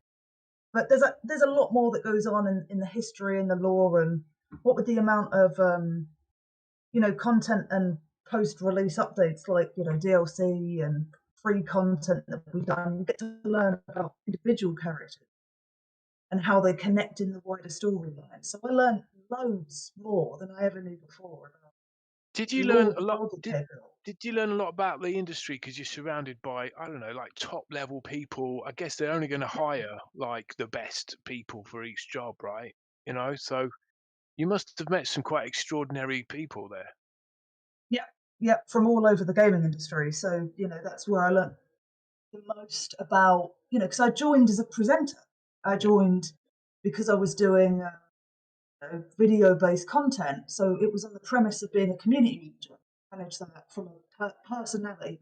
But there's a lot more that goes on in the history and the lore, and what with the amount of content and post-release updates like DLC and free content that we've done, you get to learn about individual characters and how they connect in the wider storyline. So I learned loads more than I ever knew before. Did you learn a Lord lot? world that they've built. Did you learn a lot about the industry because you're surrounded by, I don't know, like top level people? I guess they're only going to hire like the best people for each job, right? So you must have met some quite extraordinary people there. Yeah, from all over the gaming industry. So that's where I learned the most about because I joined as a presenter. I joined because I was doing video-based content, so it was on the premise of being a community manager. Manage that from a personality.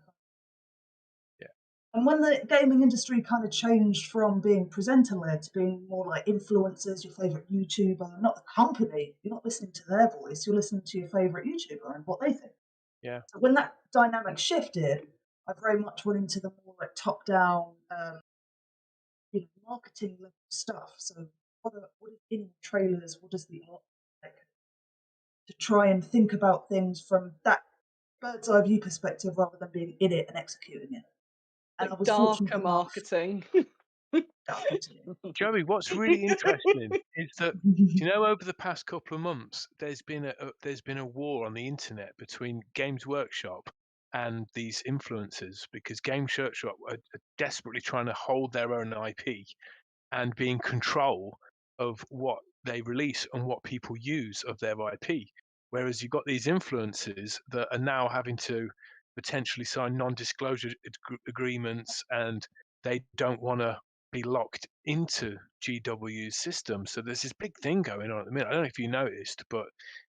Yeah. And when the gaming industry kind of changed from being presenter-led to being more like influencers, your favourite YouTuber, not the company, you're not listening to their voice, you're listening to your favourite YouTuber and what they think. Yeah. So when that dynamic shifted, I very much went into the more like top-down, marketing level stuff. So what are in trailers? What does the art like? To try and think about things from that bird's eye view perspective rather than being in it and executing it. And I Like was fortunate darker enough. marketing. Joey, what's really interesting is that, you know, over the past couple of months, there's been a war on the internet between Games Workshop and these influencers, because Games Workshop are desperately trying to hold their own IP and be in control of what they release and what people use of their IP. Whereas you've got these influencers that are now having to potentially sign non-disclosure agreements, and they don't want to be locked into GW's system. So there's this big thing going on at the minute. I don't know if you noticed, but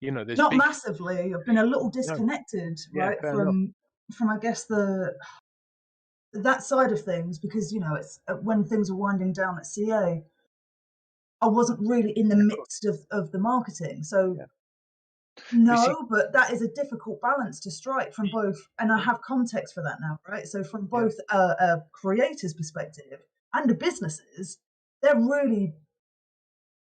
there's not big. massively. I've been a little disconnected, Yeah, right, fair enough. from I guess that side of things, because it's when things were winding down at CA, I wasn't really in the midst of the marketing. So no, but that is a difficult balance to strike from both, and I have context for that now, right? So from both a creator's perspective and a business's, they're really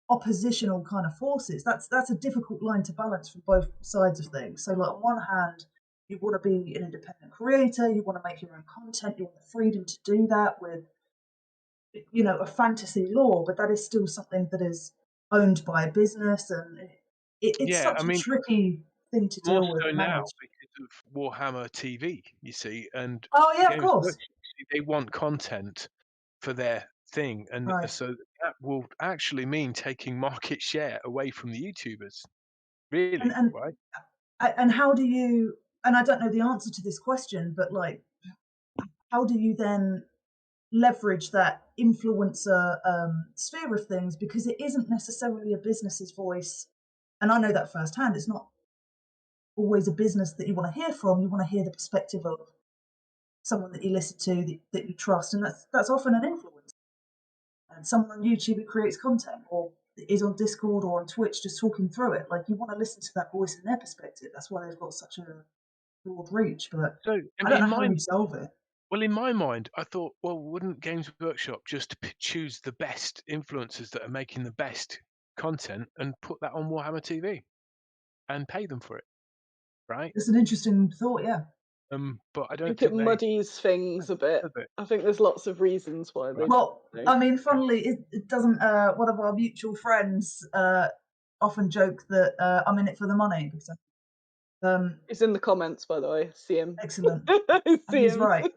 oppositional kind of forces. That's a difficult line to balance from both sides of things. So like on one hand, you want to be an independent creator, you want to make your own content, you want the freedom to do that with a fantasy lore, but that is still something that is owned by a business, and it's such a tricky thing to deal with and now manage. because of Warhammer TV, you see, and Oh yeah, of course. they want content for their thing, and Right. so that will actually mean taking market share away from the YouTubers, really, and right? And how do you? And I don't know the answer to this question, but like, how do you then leverage that influencer sphere of things, because it isn't necessarily a business's voice, and I know that firsthand. It's not always a business that you want to hear from. You want to hear the perspective of someone that you listen to, that you trust, and that's often an influencer, and someone on YouTube who creates content or is on Discord or on Twitch just talking through it. Like, you want to listen to that voice and their perspective. That's why they've got such a broad reach. But So I don't know how you solve it. Well, in my mind, I thought, well, wouldn't Games Workshop just choose the best influencers that are making the best content and put that on Warhammer TV and pay them for it, right? It's an interesting thought, yeah. But I I don't think it think muddies things a bit. I think there's lots of reasons why they. Well, I mean, funnily, it doesn't. One of our mutual friends often joke that I'm in it for the money, because it's in the comments, by the way. See him. Excellent. See he's him. right.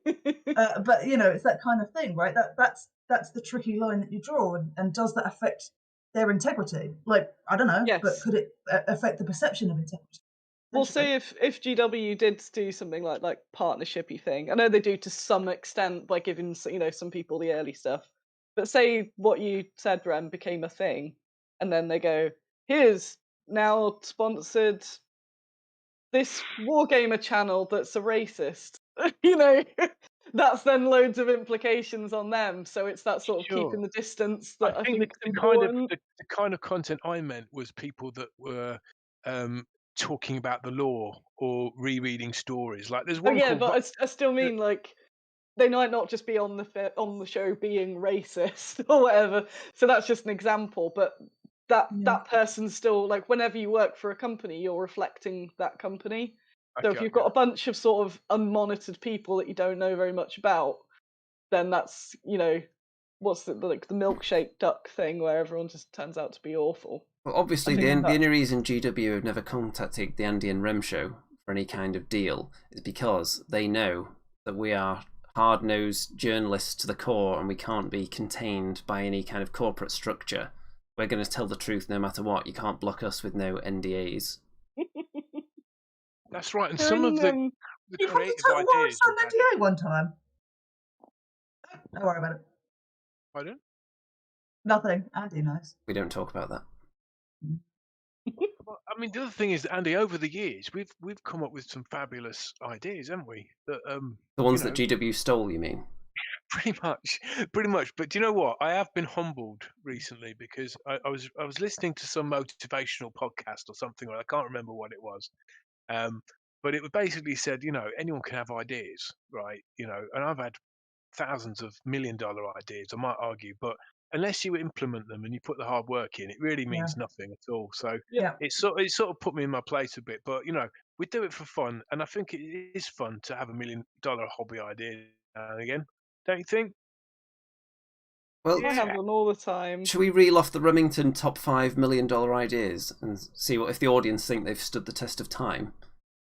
But it's that kind of thing, right? That's the tricky line that you draw, and does that affect their integrity? Like, I don't know, but could it affect the perception of integrity? Well, say if GW did do something like partnershipy thing, I know they do to some extent by giving some people the early stuff, but say what you said, Rem, became a thing, and then they go, here's now sponsored this wargamer channel that's a racist. That's then loads of implications on them. So it's that sort of keeping the distance that I think is important. The kind of content I meant was people that were talking about the lore or rereading stories. Like, there's one. But I still mean, like, they might not just be on the show being racist or whatever. So that's just an example. But that person's still, like, whenever you work for a company, you're reflecting that company. So if you've got a bunch of sort of unmonitored people that you don't know very much about, then that's, what's the milkshake duck thing where everyone just turns out to be awful. Well, obviously, the only reason GW have never contacted the Andy and Rem show for any kind of deal is because they know that we are hard-nosed journalists to the core, and we can't be contained by any kind of corporate structure. We're going to tell the truth no matter what. You can't block us with no NDAs. That's right, and some of the creative ideas. You an NDA one time. Don't worry about it. Pardon? Nothing. Andy knows. We don't talk about that. I mean, the other thing is, Andy, over the years, we've come up with some fabulous ideas, haven't we? That The ones that GW stole, you mean? pretty much. But do you know what? I have been humbled recently because I was listening to some motivational podcast or something, or I can't remember what it was. But it basically said, anyone can have ideas, right? And I've had thousands of $1 million ideas, I might argue, but unless you implement them and you put the hard work in, it really means nothing at all. So Yeah. it sort of put me in my place a bit. But we do it for fun, and I think it is fun to have $1 million hobby idea now and again. Don't you think? Well, I have them all the time. should we reel off the Remington top $5 million ideas and see if the audience think they've stood the test of time?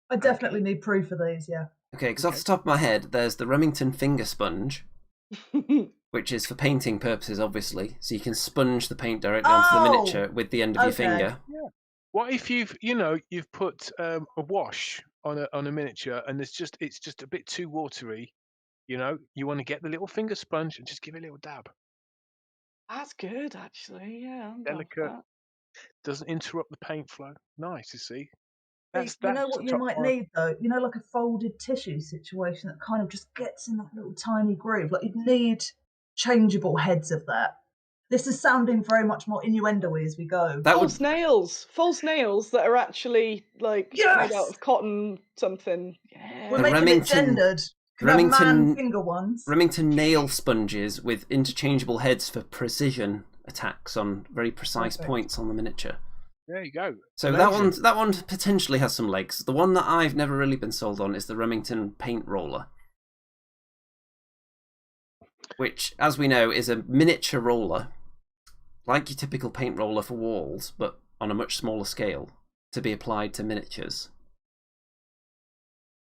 I definitely need proof of these, yeah. Okay, because off the top of my head, there's the Remington finger sponge, which is for painting purposes, obviously. So you can sponge the paint directly onto the miniature with the end of your finger. Yeah. What if you've put a wash on a miniature and it's just a bit too watery? You want to get the little finger sponge and just give it a little dab. That's good, actually. Yeah, I'm Delicate. that. Doesn't interrupt the paint flow. Nice, you see. You know what you might need though? Like a folded tissue situation that kind of just gets in that little tiny groove. Like you'd need changeable heads of that. This is sounding very much more innuendo-y as we go. False nails that are actually like made out of cotton something. Yeah. We're making it gendered. Man finger ones. Remington nail sponges with interchangeable heads for precision attacks on very precise points on the miniature. There you go. So that one potentially has some legs. The one that I've never really been sold on is the Remington paint roller, which, as we know, is a miniature roller, like your typical paint roller for walls, but on a much smaller scale, to be applied to miniatures.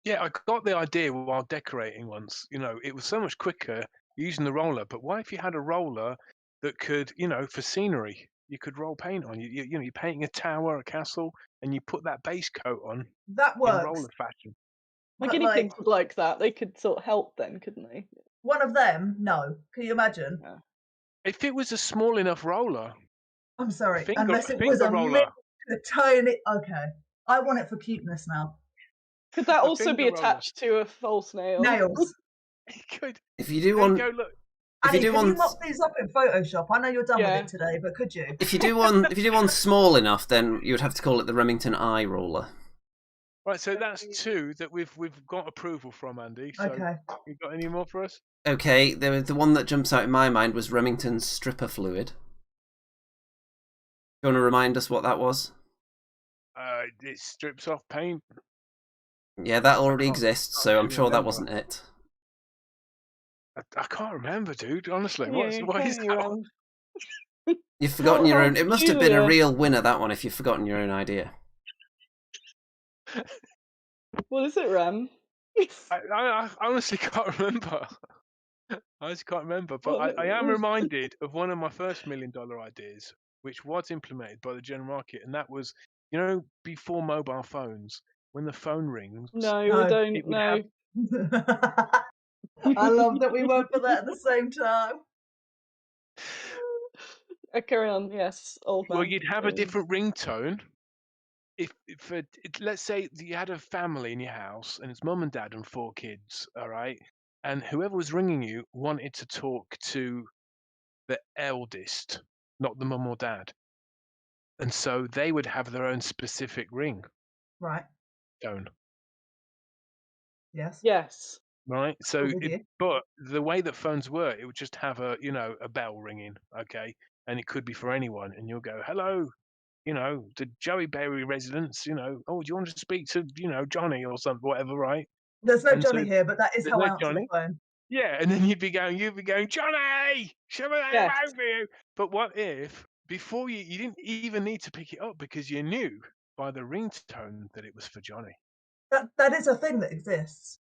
Yeah, I got the idea while decorating once. It was so much quicker using the roller. But what if you had a roller that could, for scenery, you could roll paint on? You're painting a tower, a castle, and you put that base coat on. That works. In roller fashion. My guinea pigs would like that. They could sort of help then, couldn't they? One of them? No. Can you imagine? Yeah. If it was a small enough roller. I'm sorry. Unless it was a tiny... Okay. I want it for cuteness now. Could that also be attached to a false nail? Nails. It could. If you do want... Annie, can you mop these up in Photoshop? I know you're done with it today, but could you? If you do one small enough, then you would have to call it the Remington eye roller. Right, so that's two that we've got approval from, Andy. So okay. You got any more for us? Okay, the one that jumps out in my mind was Remington's stripper fluid. Do you want to remind us what that was? It strips off paint. Yeah, that already exists, so I'm sure that wasn't it. I can't remember, dude. Honestly, what is that one? You've forgotten your own. It must have been a real winner, that one, if you've forgotten your own idea. What is it, Ram? I honestly can't remember. I just can't remember, but I am reminded of one of my first $1 million ideas, which was implemented by the general market, and that was, before mobile phones, when the phone rings. No, we don't know. I love that we went for that at the same time. Carry on, yes, old man. Well, you'd have a different ringtone. If let's say you had a family in your house, and it's mum and dad and 4 kids, all right? And whoever was ringing you wanted to talk to the eldest, not the mum or dad. And so they would have their own specific ring. Right. Tone. Yes. Yes. Right. So, but the way that phones work, it would just have a bell ringing, okay, and it could be for anyone, and you'll go, hello, the Joey Berry residence, oh, do you want to speak to, Johnny or something, whatever, right? There's no Johnny here, but that is how I answer the phone. Yeah, and then you'd be going, Johnny, something over you. But what if before you didn't even need to pick it up because you knew by the ringtone that it was for Johnny? That is a thing that exists.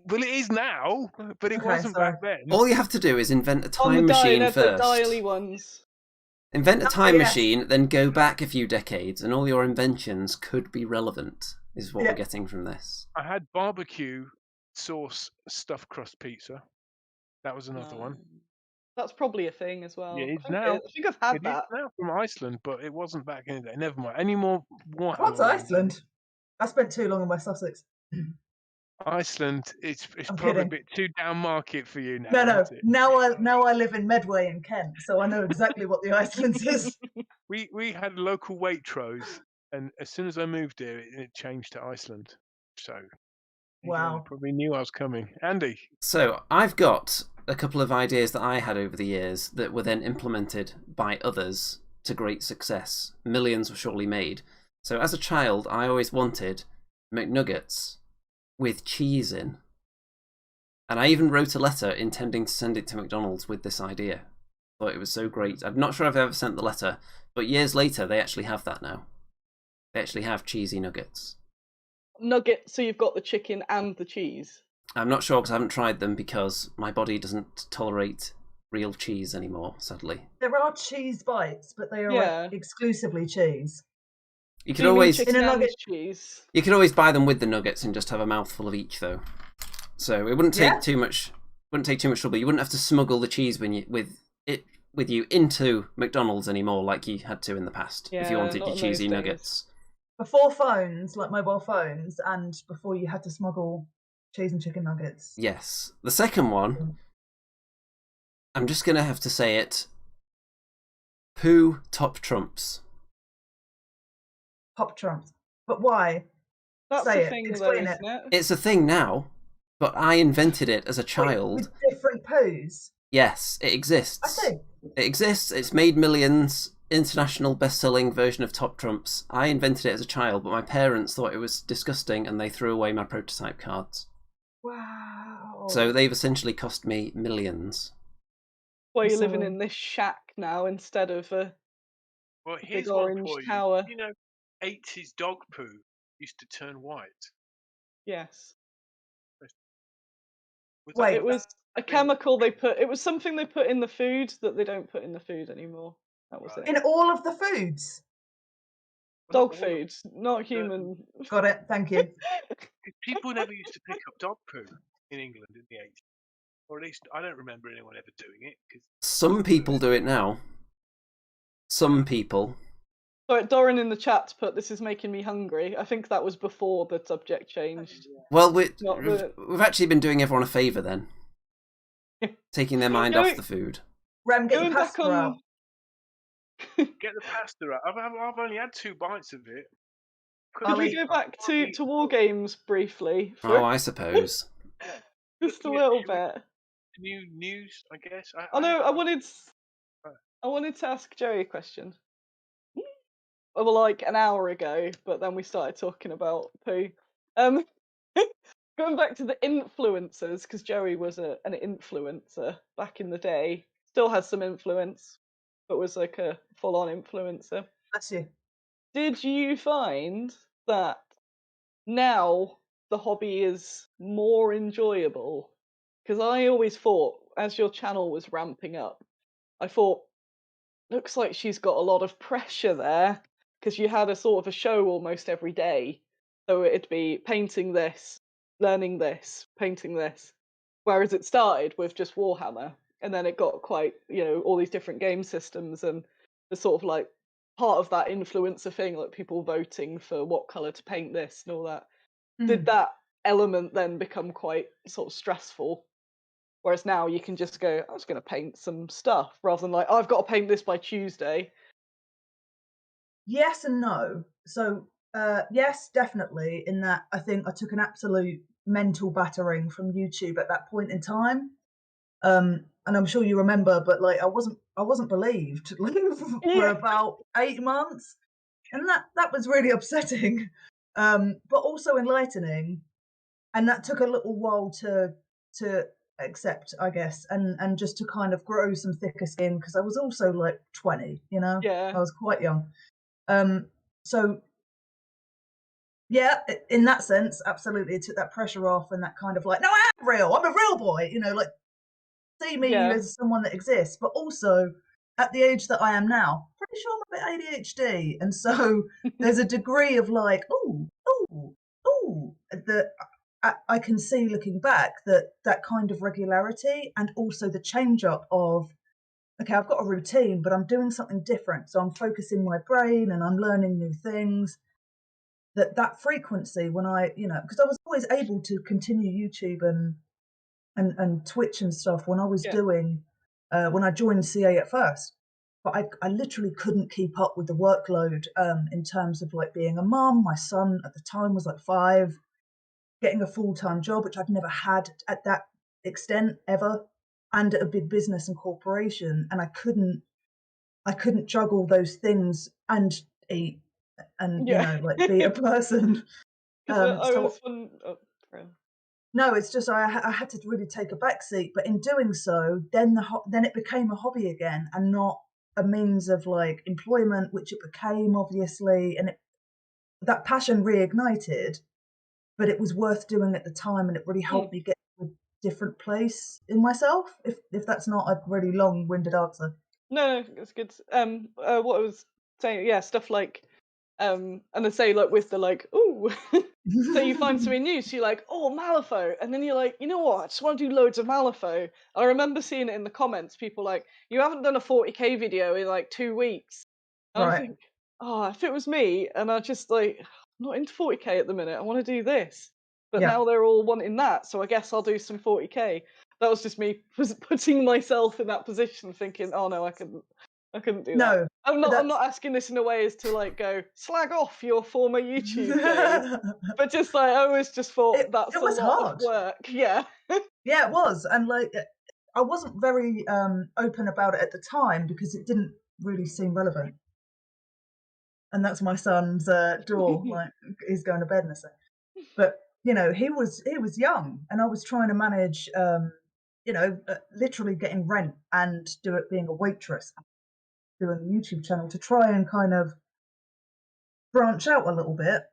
Well, it is now, but it wasn't back then. All you have to do is invent a time machine first. The dialy ones. Invent a time machine, then go back a few decades, and all your inventions could be relevant, is what we're getting from this. I had barbecue sauce stuffed crust pizza. That was another one. That's probably a thing as well. Yeah, it's I now. think I've had It is that. now from Iceland, but it wasn't back in the day. Never mind. Any more What's Warhammer? Iceland? I spent too long in West Sussex. Iceland, it's I'm probably kidding. a bit too down market for you now. No. Isn't it? Now I live in Medway in Kent, so I know exactly what the Icelands is. We had local Waitrose, and as soon as I moved here, it changed to Iceland. So again, Wow. probably knew I was coming. Andy, So I've got a couple of ideas that I had over the years that were then implemented by others to great success. Millions were surely made. So as a child, I always wanted McNuggets with cheese in. And I even wrote a letter intending to send it to McDonald's with this idea. Thought it was so great. I'm not sure if I've ever sent the letter, but years later they actually have that now. They actually have cheesy nuggets. Nugget, so you've got the chicken and the cheese. I'm not sure because I haven't tried them because my body doesn't tolerate real cheese anymore, sadly. There are cheese bites, but they are like exclusively cheese. You Do could always mean chicken In a and nugget- cheese. you could always buy them with the nuggets and just have a mouthful of each though. So it wouldn't take too much trouble. You wouldn't have to smuggle the cheese with you into McDonald's anymore like you had to in the past if you Yeah, wanted not your in cheesy those days. nuggets. Before phones, like mobile phones, and before you had to smuggle cheese and chicken nuggets. Yes. The second one, I'm just going to have to say it. Poo top trumps. Pop trumps. But why? That's Say a it. thing, though, Explain it. isn't it? It's a thing now, but I invented it as a child. With different poos. Yes, it exists. I see. It exists. It's made millions. International best-selling version of Top Trumps. I invented it as a child, but my parents thought it was disgusting and they threw away my prototype cards. Wow. So they've essentially cost me millions. Why you're living So- in this shack now instead of a well, big here's one orange for you. tower. You know, 80s dog poo used to turn white. Yes. Wait, It was a chemical they put. It was something they put in the food that they don't put in the food anymore. That was Right. it. in all of the foods. Dog food, not human. Got it. Thank you. People never used to pick up dog poo in England in the 80s. Or at least I don't remember anyone ever doing it. Cause Some people do it now. Some people. Sorry, Doran in the chat put, "This is making me hungry." I think that was before the subject changed. Well, Not the- we've actually been doing everyone a favour then. Taking their mind off the food. Rem, get your Going back pasta out. on. get the pasta out. I've only had 2 bites of it. Could we go back to war games briefly? Oh, I suppose. Just a little bit. New news, I guess. I wanted to ask Joey a question. Well, like an hour ago, but then we started talking about poo. Going back to the influencers, because Joey was an influencer back in the day. Still has some influence, but was like a full-on influencer. Bless you. Did you find that now the hobby is more enjoyable? Because I always thought, as your channel was ramping up, I thought, looks like she's got a lot of pressure there, because you had a sort of a show almost every day. So it'd be painting this, learning this, painting this. Whereas it started with just Warhammer, and then it got quite, all these different game systems, and the sort of like part of that influencer thing, like people voting for what colour to paint this and all that. Did that element then become quite sort of stressful? Whereas now you can just go, I was going to paint some stuff, rather than like, I've got to paint this by Tuesday. Yes and no. So, yes, definitely. In that, I think I took an absolute mental battering from YouTube at that point in time. And I'm sure you remember, but like I wasn't believed for about 8 months, and that was really upsetting, but also enlightening. And that took a little while to accept, I guess, and just to kind of grow some thicker skin, because I was also like 20, Yeah. I was quite young. So yeah, in that sense, absolutely, it took that pressure off, and that kind of like, no, I'm a real boy, like see me as someone that exists. But also at the age that I am now, pretty sure I'm a bit ADHD, and so there's a degree of like, that I can see looking back, that kind of regularity, and also the change up of okay, I've got a routine, but I'm doing something different. So I'm focusing my brain and I'm learning new things. That frequency when I, because I was always able to continue YouTube and Twitch and stuff when I was doing, when I joined CA at first. But I literally couldn't keep up with the workload in terms of like being a mum. My son at the time was like 5, getting a full-time job, which I'd never had at that extent ever, and at a big business and corporation. And I couldn't juggle those things and eat and, like be a person. No, it's just I had to really take a back seat. But in doing so, then it became a hobby again and not a means of like employment, which it became obviously, and that passion reignited, but it was worth doing at the time, and it really helped me get to a different place in myself. If that's not a really long-winded answer. No, it's good. What I was saying, stuff like, and I say like with the like, ooh. So you find something new, so you're like, oh, Malifaux, and then you're like, you know what, I just want to do loads of Malifaux. I remember seeing it in the comments, people like, you haven't done a 40k video in like 2 weeks. And I think, if it was me, and I just like, I'm not into 40k at the minute, I want to do this. But now they're all wanting that, so I guess I'll do some 40k. That was just me putting myself in that position, thinking, oh no, I couldn't do that. I'm not asking this in a way as to like go slag off your former YouTube days, but just like I always just thought that's a lot of work. Yeah. Yeah, it was, and like I wasn't very open about it at the time because it didn't really seem relevant. And that's my son's door. Like he's going to bed in a second. But he was young, and I was trying to manage, literally getting rent and being a waitress, doing a YouTube channel to try and kind of branch out a little bit.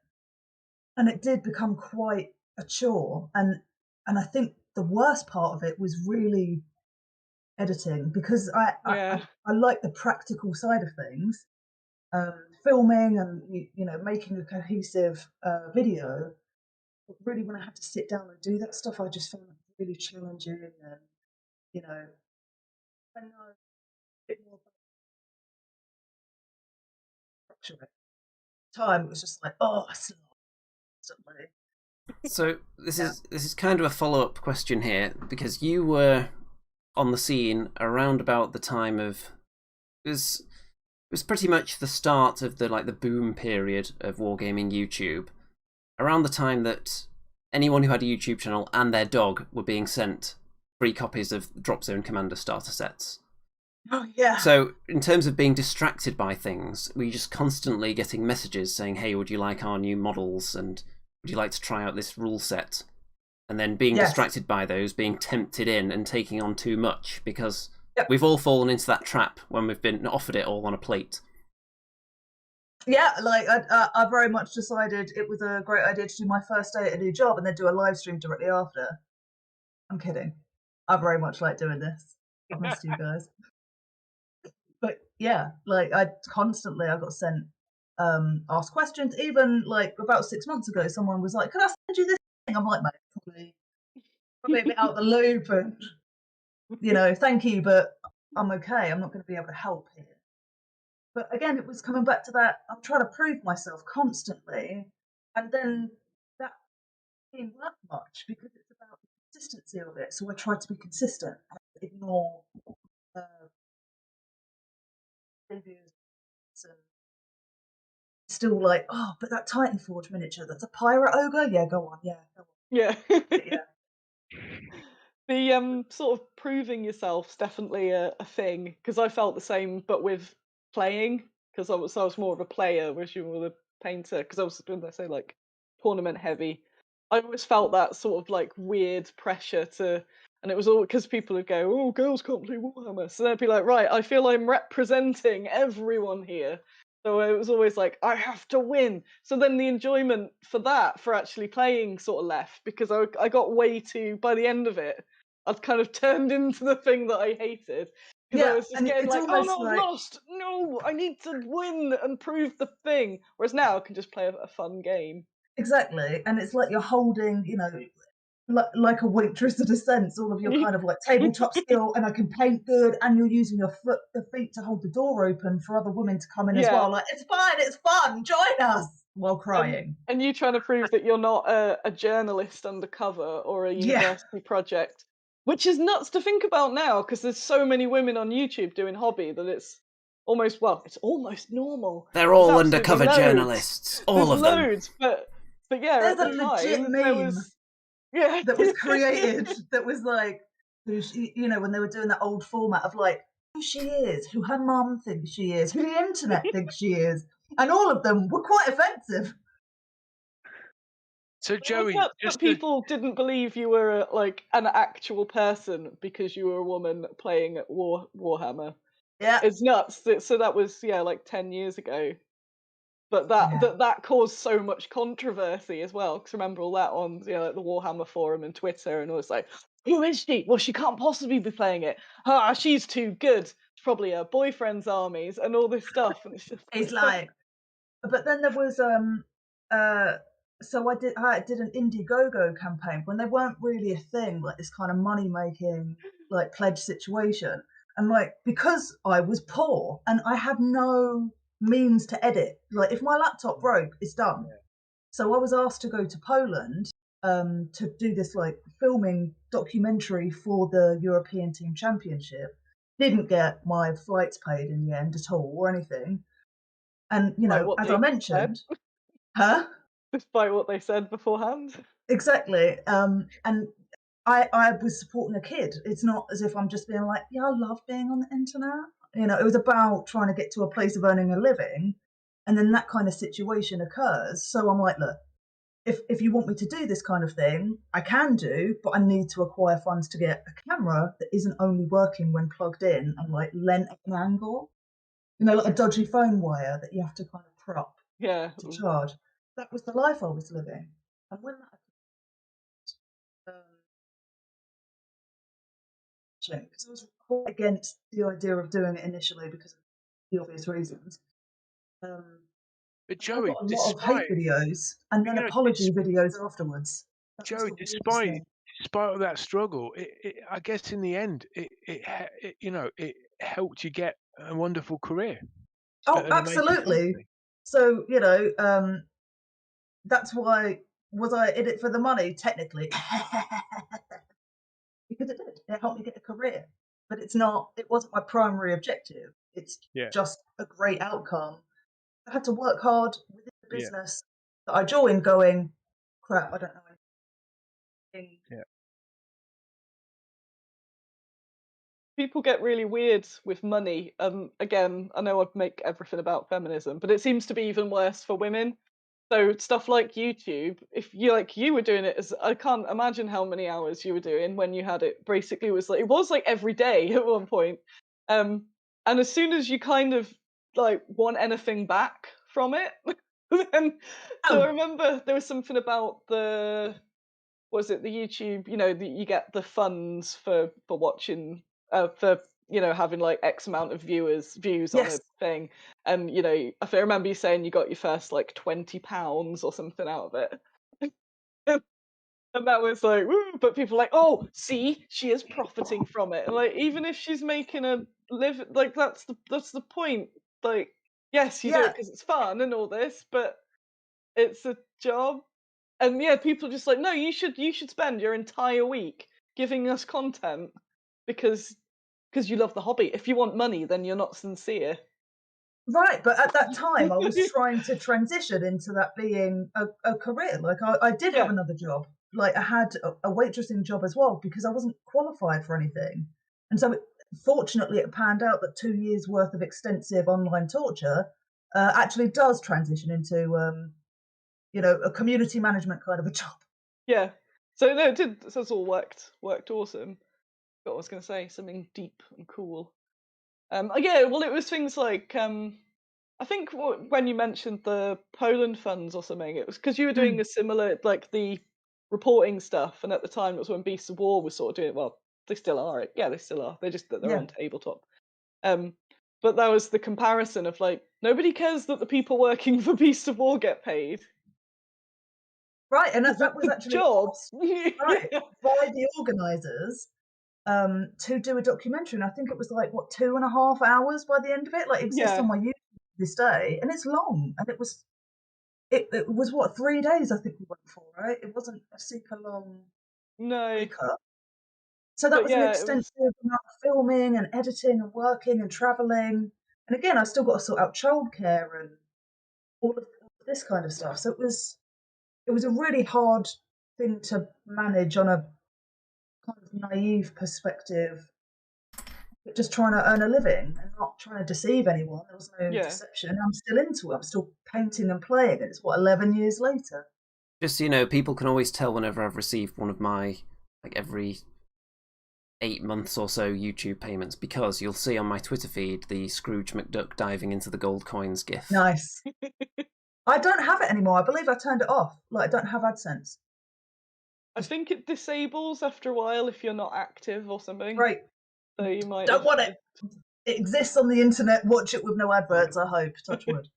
And it did become quite a chore, and I think the worst part of it was really editing, because I like the practical side of things, filming and making a cohesive video. But really, when I had to sit down and do that stuff, I just found it really challenging, and I know a bit more structure. Time it was just like, somebody. So this is kind of a follow-up question here, because you were on the scene around about the time of it was pretty much the start of the boom period of wargaming YouTube, around the time that anyone who had a YouTube channel and their dog were being sent free copies of Drop Zone Commander starter sets. Oh yeah. So in terms of being distracted by things, were you just constantly getting messages saying, hey, would you like our new models, and would you like to try out this rule set? And then being distracted by those, being tempted in and taking on too much, because we've all fallen into that trap when we've been offered it all on a plate. Yeah, like I very much decided it was a great idea to do my first day at a new job and then do a live stream directly after. I'm kidding. I very much like doing this. I've missed you guys. But yeah, like I got sent asked questions. Even like about 6 months ago, someone was like, "Can I send you this thing?" I'm like, "Mate, probably a bit out of the loop, and thank you, but I'm okay. I'm not going to be able to help here." But again, it was coming back to that. I'm trying to prove myself constantly, and then that didn't work much because it's about the consistency of it. So I tried to be consistent and ignore reviews and still like, oh, but that Titan Forge miniature, that's a pirate ogre. Yeah, go on. Yeah, go on. Yeah. Yeah. The sort of proving yourself's definitely a thing, because I felt the same, but with playing, because I was more of a player, whereas you were the painter, because I was, when I say like tournament heavy, I always felt that sort of like weird pressure to, and it was all because people would go, oh, girls can't play Warhammer, so they'd be like, right, I feel I'm representing everyone here. So it was always like, I have to win. So then the enjoyment for actually playing sort of left, because I got way too, by the end of it, I'd kind of turned into the thing that I hated. Because I was just getting like, oh no, I've lost. No, I need to win and prove the thing. Whereas now I can just play a fun game. Exactly. And it's like you're holding, like a waitress in a sense, all of your kind of like tabletop skill, and I can paint good, and you're using your feet to hold the door open for other women to come in as well. Like, it's fine, it's fun, join us, while crying. And you trying to prove that you're not a journalist undercover or a Yeah. university project, which is nuts to think about now, because there's so many women on YouTube doing hobby that it's almost normal. They're all There's undercover absolutely loads. journalists, all There's of them. loads, but yeah, There's at a the legit time there meme was that was created that was like, you know, when they were doing that old format of like, who she is, who her mum thinks she is, who the internet thinks she is, and all of them were quite offensive. So Joey, but people didn't believe you were like an actual person because you were a woman playing Warhammer. Yeah, It's nuts. So that was like 10 years ago. But that caused so much controversy as well. Because remember all that on like the Warhammer forum and Twitter, and it was like, who is she? Well, she can't possibly be playing it. She's too good. It's probably her boyfriend's armies and all this stuff. And it's just it's like, but then there was so I did an Indiegogo campaign when they weren't really a thing, like this kind of money making like pledge situation, and like because I was poor and I had no means to edit, like if my laptop broke, it's done. So I was asked to go to Poland to do this like filming documentary for the European Team Championship. Didn't get my flights paid in the end at all or anything. And, you know, as I mentioned, despite what they said beforehand. Exactly. And I was supporting a kid. It's not as if I'm just being like, yeah, I love being on the internet. You know, it was about trying to get to a place of earning a living. And then that kind of situation occurs. So I'm like, look, if you want me to do this kind of thing, I can do, but I need to acquire funds to get a camera that isn't only working when plugged in and like lent at an angle. You know, like a dodgy phone wire that you have to kind of prop to charge. That was the life I was living. And when that because I was quite against the idea of doing it initially because of the obvious reasons. But Joey, I got a lot of hate videos and then apology videos afterwards. Joey, despite all that struggle, I guess in the end, it helped you get a wonderful career. Oh, absolutely. So, you know, that's why, was I in it for the money? Technically. Because it did. It helped me get a career. But it wasn't my primary objective. It's just a great outcome. I had to work hard within the business that I joined going, crap, I don't know anything. Yeah. People get really weird with money. Again, I know I make everything about feminism, but it seems to be even worse for women. So stuff like YouTube, if you were doing it I can't imagine how many hours you were doing when you had it. Basically, it was like every day at one point. And as soon as you kind of like want anything back from it, then so I remember there was something about the YouTube, you know, you get the funds for watching for having like X amount of views on a thing, and you know, I remember you saying you got your first like £20 or something out of it, and that was like, woo, but people are like, oh, see, she is profiting from it, and like even if she's making a live, like that's the point. Like, yes, you do it because it's fun and all this, but it's a job. And people are just like, no, you should spend your entire week giving us content because you love the hobby. If you want money, then you're not sincere. Right, but at that time I was trying to transition into that being a career. Like I did have another job. Like I had a waitressing job as well because I wasn't qualified for anything. And so fortunately it panned out that 2 years worth of extensive online torture actually does transition into a community management kind of a job. Yeah. So no, it did. So it's all worked awesome. But I was going to say something deep and cool. Well, it was things like I think when you mentioned the Poland funds or something, it was because you were doing a similar, like the reporting stuff, and at the time it was when Beasts of War was sort of doing it. Well, they still are. Yeah, they still are. They're just that they're on tabletop. But that was the comparison of like nobody cares that the people working for Beasts of War get paid. Right, and that was actually jobs. right, by the organisers to do a documentary, and I think it was like 2.5 hours by the end of it. Like, it exists on my YouTube to this day, and it's long, and it was 3 days I think we went for, right? It wasn't a super long No. cut. So that But was an yeah, it extensive amount of filming and editing and working and travelling. And again, I still got to sort out childcare and all of this kind of stuff. So it was a really hard thing to manage on a kind of naive perspective, but just trying to earn a living and not trying to deceive anyone. There was no deception. I'm still into it. I'm still painting and playing. It's 11 years later. Just people can always tell whenever I've received one of my every 8 months or so YouTube payments, because you'll see on my Twitter feed the Scrooge McDuck diving into the gold coins gif. Nice. I don't have it anymore. I believe I turned it off. Like, I don't have AdSense. I think it disables after a while if you're not active or something. Right. So you might don't want it. It exists on the internet. Watch it with no adverts, I hope. Touch wood.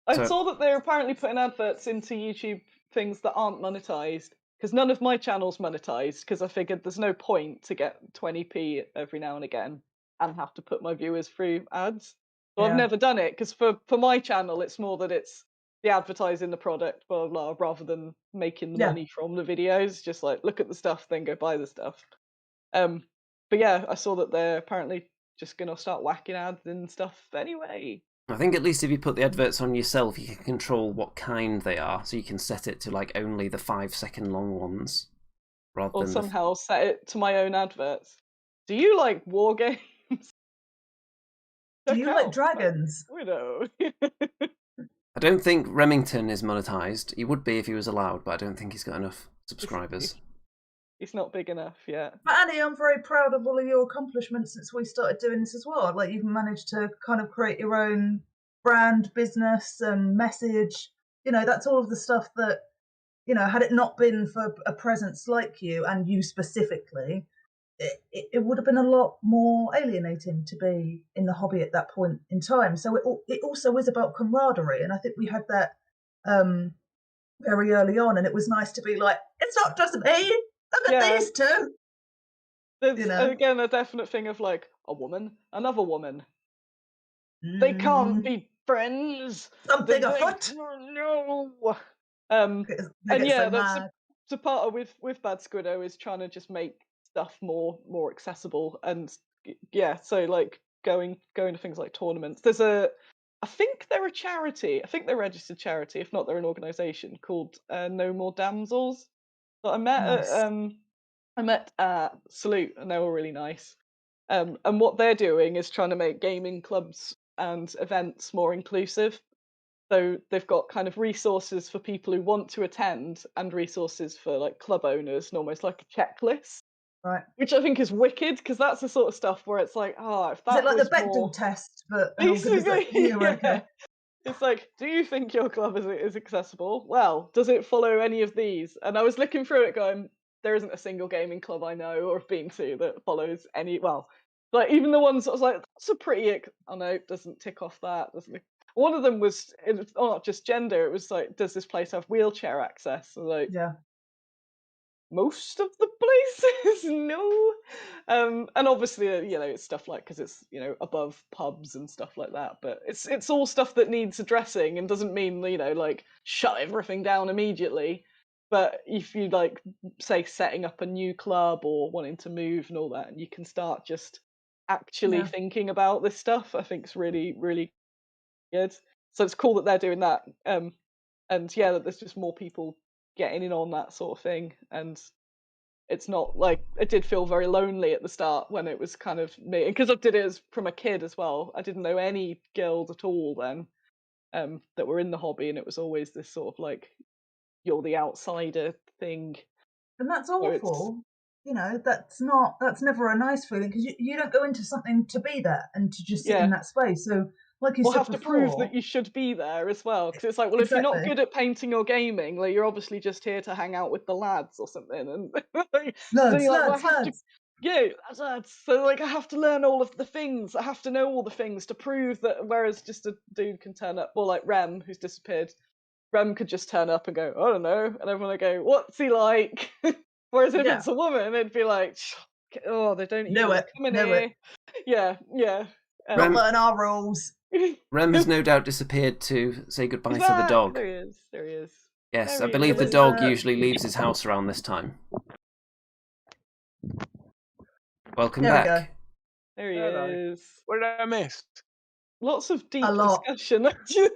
I saw that they're apparently putting adverts into YouTube things that aren't monetized, because none of my channel's monetized, because I figured there's no point to get 20p every now and again and have to put my viewers through ads. So I've never done it, because for my channel it's more that it's the advertising the product, blah, blah, blah, rather than making the money from the videos. Just like, look at the stuff, then go buy the stuff. But yeah, I saw that they're apparently just going to start whacking ads and stuff anyway. I think at least if you put the adverts on yourself, you can control what kind they are, so you can set it to only the 5-second long ones, rather or than somehow set it to my own adverts. Do you like war games? Do you like dragons? Squiddo. I don't think Remington is monetized. He would be if he was allowed, but I don't think he's got enough subscribers. He's not big enough yet. But Annie, I'm very proud of all of your accomplishments since we started doing this as well. Like, you've managed to kind of create your own brand, business, and message. That's all of the stuff that, had it not been for a presence like you and you specifically, it would have been a lot more alienating to be in the hobby at that point in time. So it also is about camaraderie, and I think we had that very early on, and it was nice to be like, it's not just me. Look at these two. There's again a definite thing of like a woman, another woman. They can't be friends. Something afoot. No. And yeah, that's a part of with Bad Squiddo is trying to just make stuff more accessible, and so like going to things like tournaments. I think they're a charity. I think they're a registered charity. If not, they're an organisation called No More Damsels. That I met at Salute, and they were really nice. And what they're doing is trying to make gaming clubs and events more inclusive. So they've got kind of resources for people who want to attend, and resources for like club owners, and almost like a checklist. Right. Which I think is wicked, because that's the sort of stuff where it's like, if that is it like was the Bechdel more... test, but basically, It's like, do you think your club is accessible? Well, does it follow any of these? And I was looking through it going, there isn't a single gaming club I know or have been to that follows any, like even the ones that I was like, that's a pretty, oh no, it doesn't tick off that, doesn't it? One of them was, not just gender, it was like, does this place have wheelchair access? Like, most of the places, no. And obviously, it's stuff like, because it's, above pubs and stuff like that, but it's all stuff that needs addressing, and doesn't mean, like, shut everything down immediately. But if you, like, say, setting up a new club or wanting to move and all that, and you can start just actually thinking about this stuff, I think it's really, really good. So it's cool that they're doing that. And that there's just more people getting in on that sort of thing. And it's not like, it did feel very lonely at the start when it was kind of me, because I did it from a kid as well. I didn't know any girls at all then that were in the hobby, and it was always this sort of like, you're the outsider thing. And that's awful. That's never a nice feeling, because you don't go into something to be there and to just sit in that space. So like you said have before, to prove that you should be there as well, because it's like, well, if you're not good at painting or gaming, like, you're obviously just here to hang out with the lads or something. And lads. Lads. So like, I have to learn all of the things. I have to know all the things to prove that. Whereas just a dude can turn up, or like Rem, who's disappeared. Rem could just turn up and go, I don't know, and everyone would go, what's he like? Whereas if it's a woman, it'd be like, oh, they don't even come in here. Yeah. Not learn our rules. Rem has no doubt disappeared to say goodbye to the dog. There he is. Yes, I believe the dog usually leaves his house around this time. Welcome back. There he is. What did I miss? Lots of deep discussion, actually.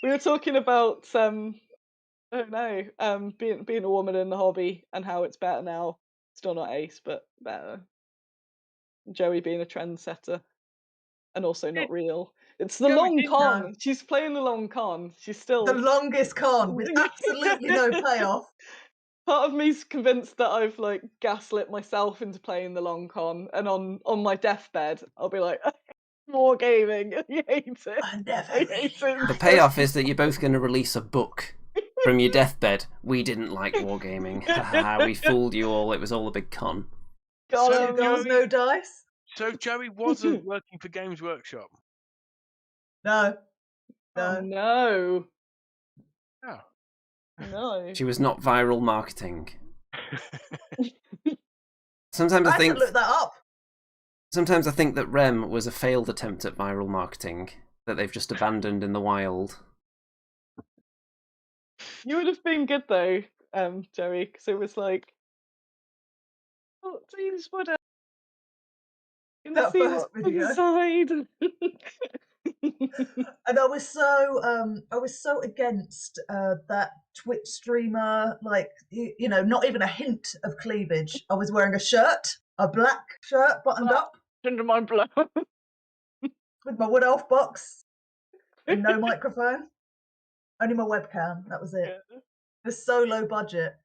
We were talking about I don't know, being a woman in the hobby and how it's better now. Still not ace, but better. Joey being a trendsetter and also not real. It's the long con. No. She's playing the long con. She's still the longest con with absolutely no payoff. Part of me's convinced that I've like gaslit myself into playing the long con, and on my deathbed, I'll be like, wargaming. I hate it. I never hate it. The payoff is that you're both going to release a book from your deathbed. We didn't like wargaming. We fooled you all. It was all a big con. Two girls, no dice. So Joey wasn't working for Games Workshop? No. Oh, no. Oh. No. She was not viral marketing. Sometimes I think. I look that up. Sometimes I think that Rem was a failed attempt at viral marketing that they've just abandoned in the wild. You would have been good though, Joey, because it was like, oh, please, what else? That first video. Inside. And I was so against that Twitch streamer, like you know, not even a hint of cleavage. I was wearing a black shirt, buttoned up, under my blood, with my wood elf box, and no microphone, only my webcam. That was it. Yeah. It was so low budget.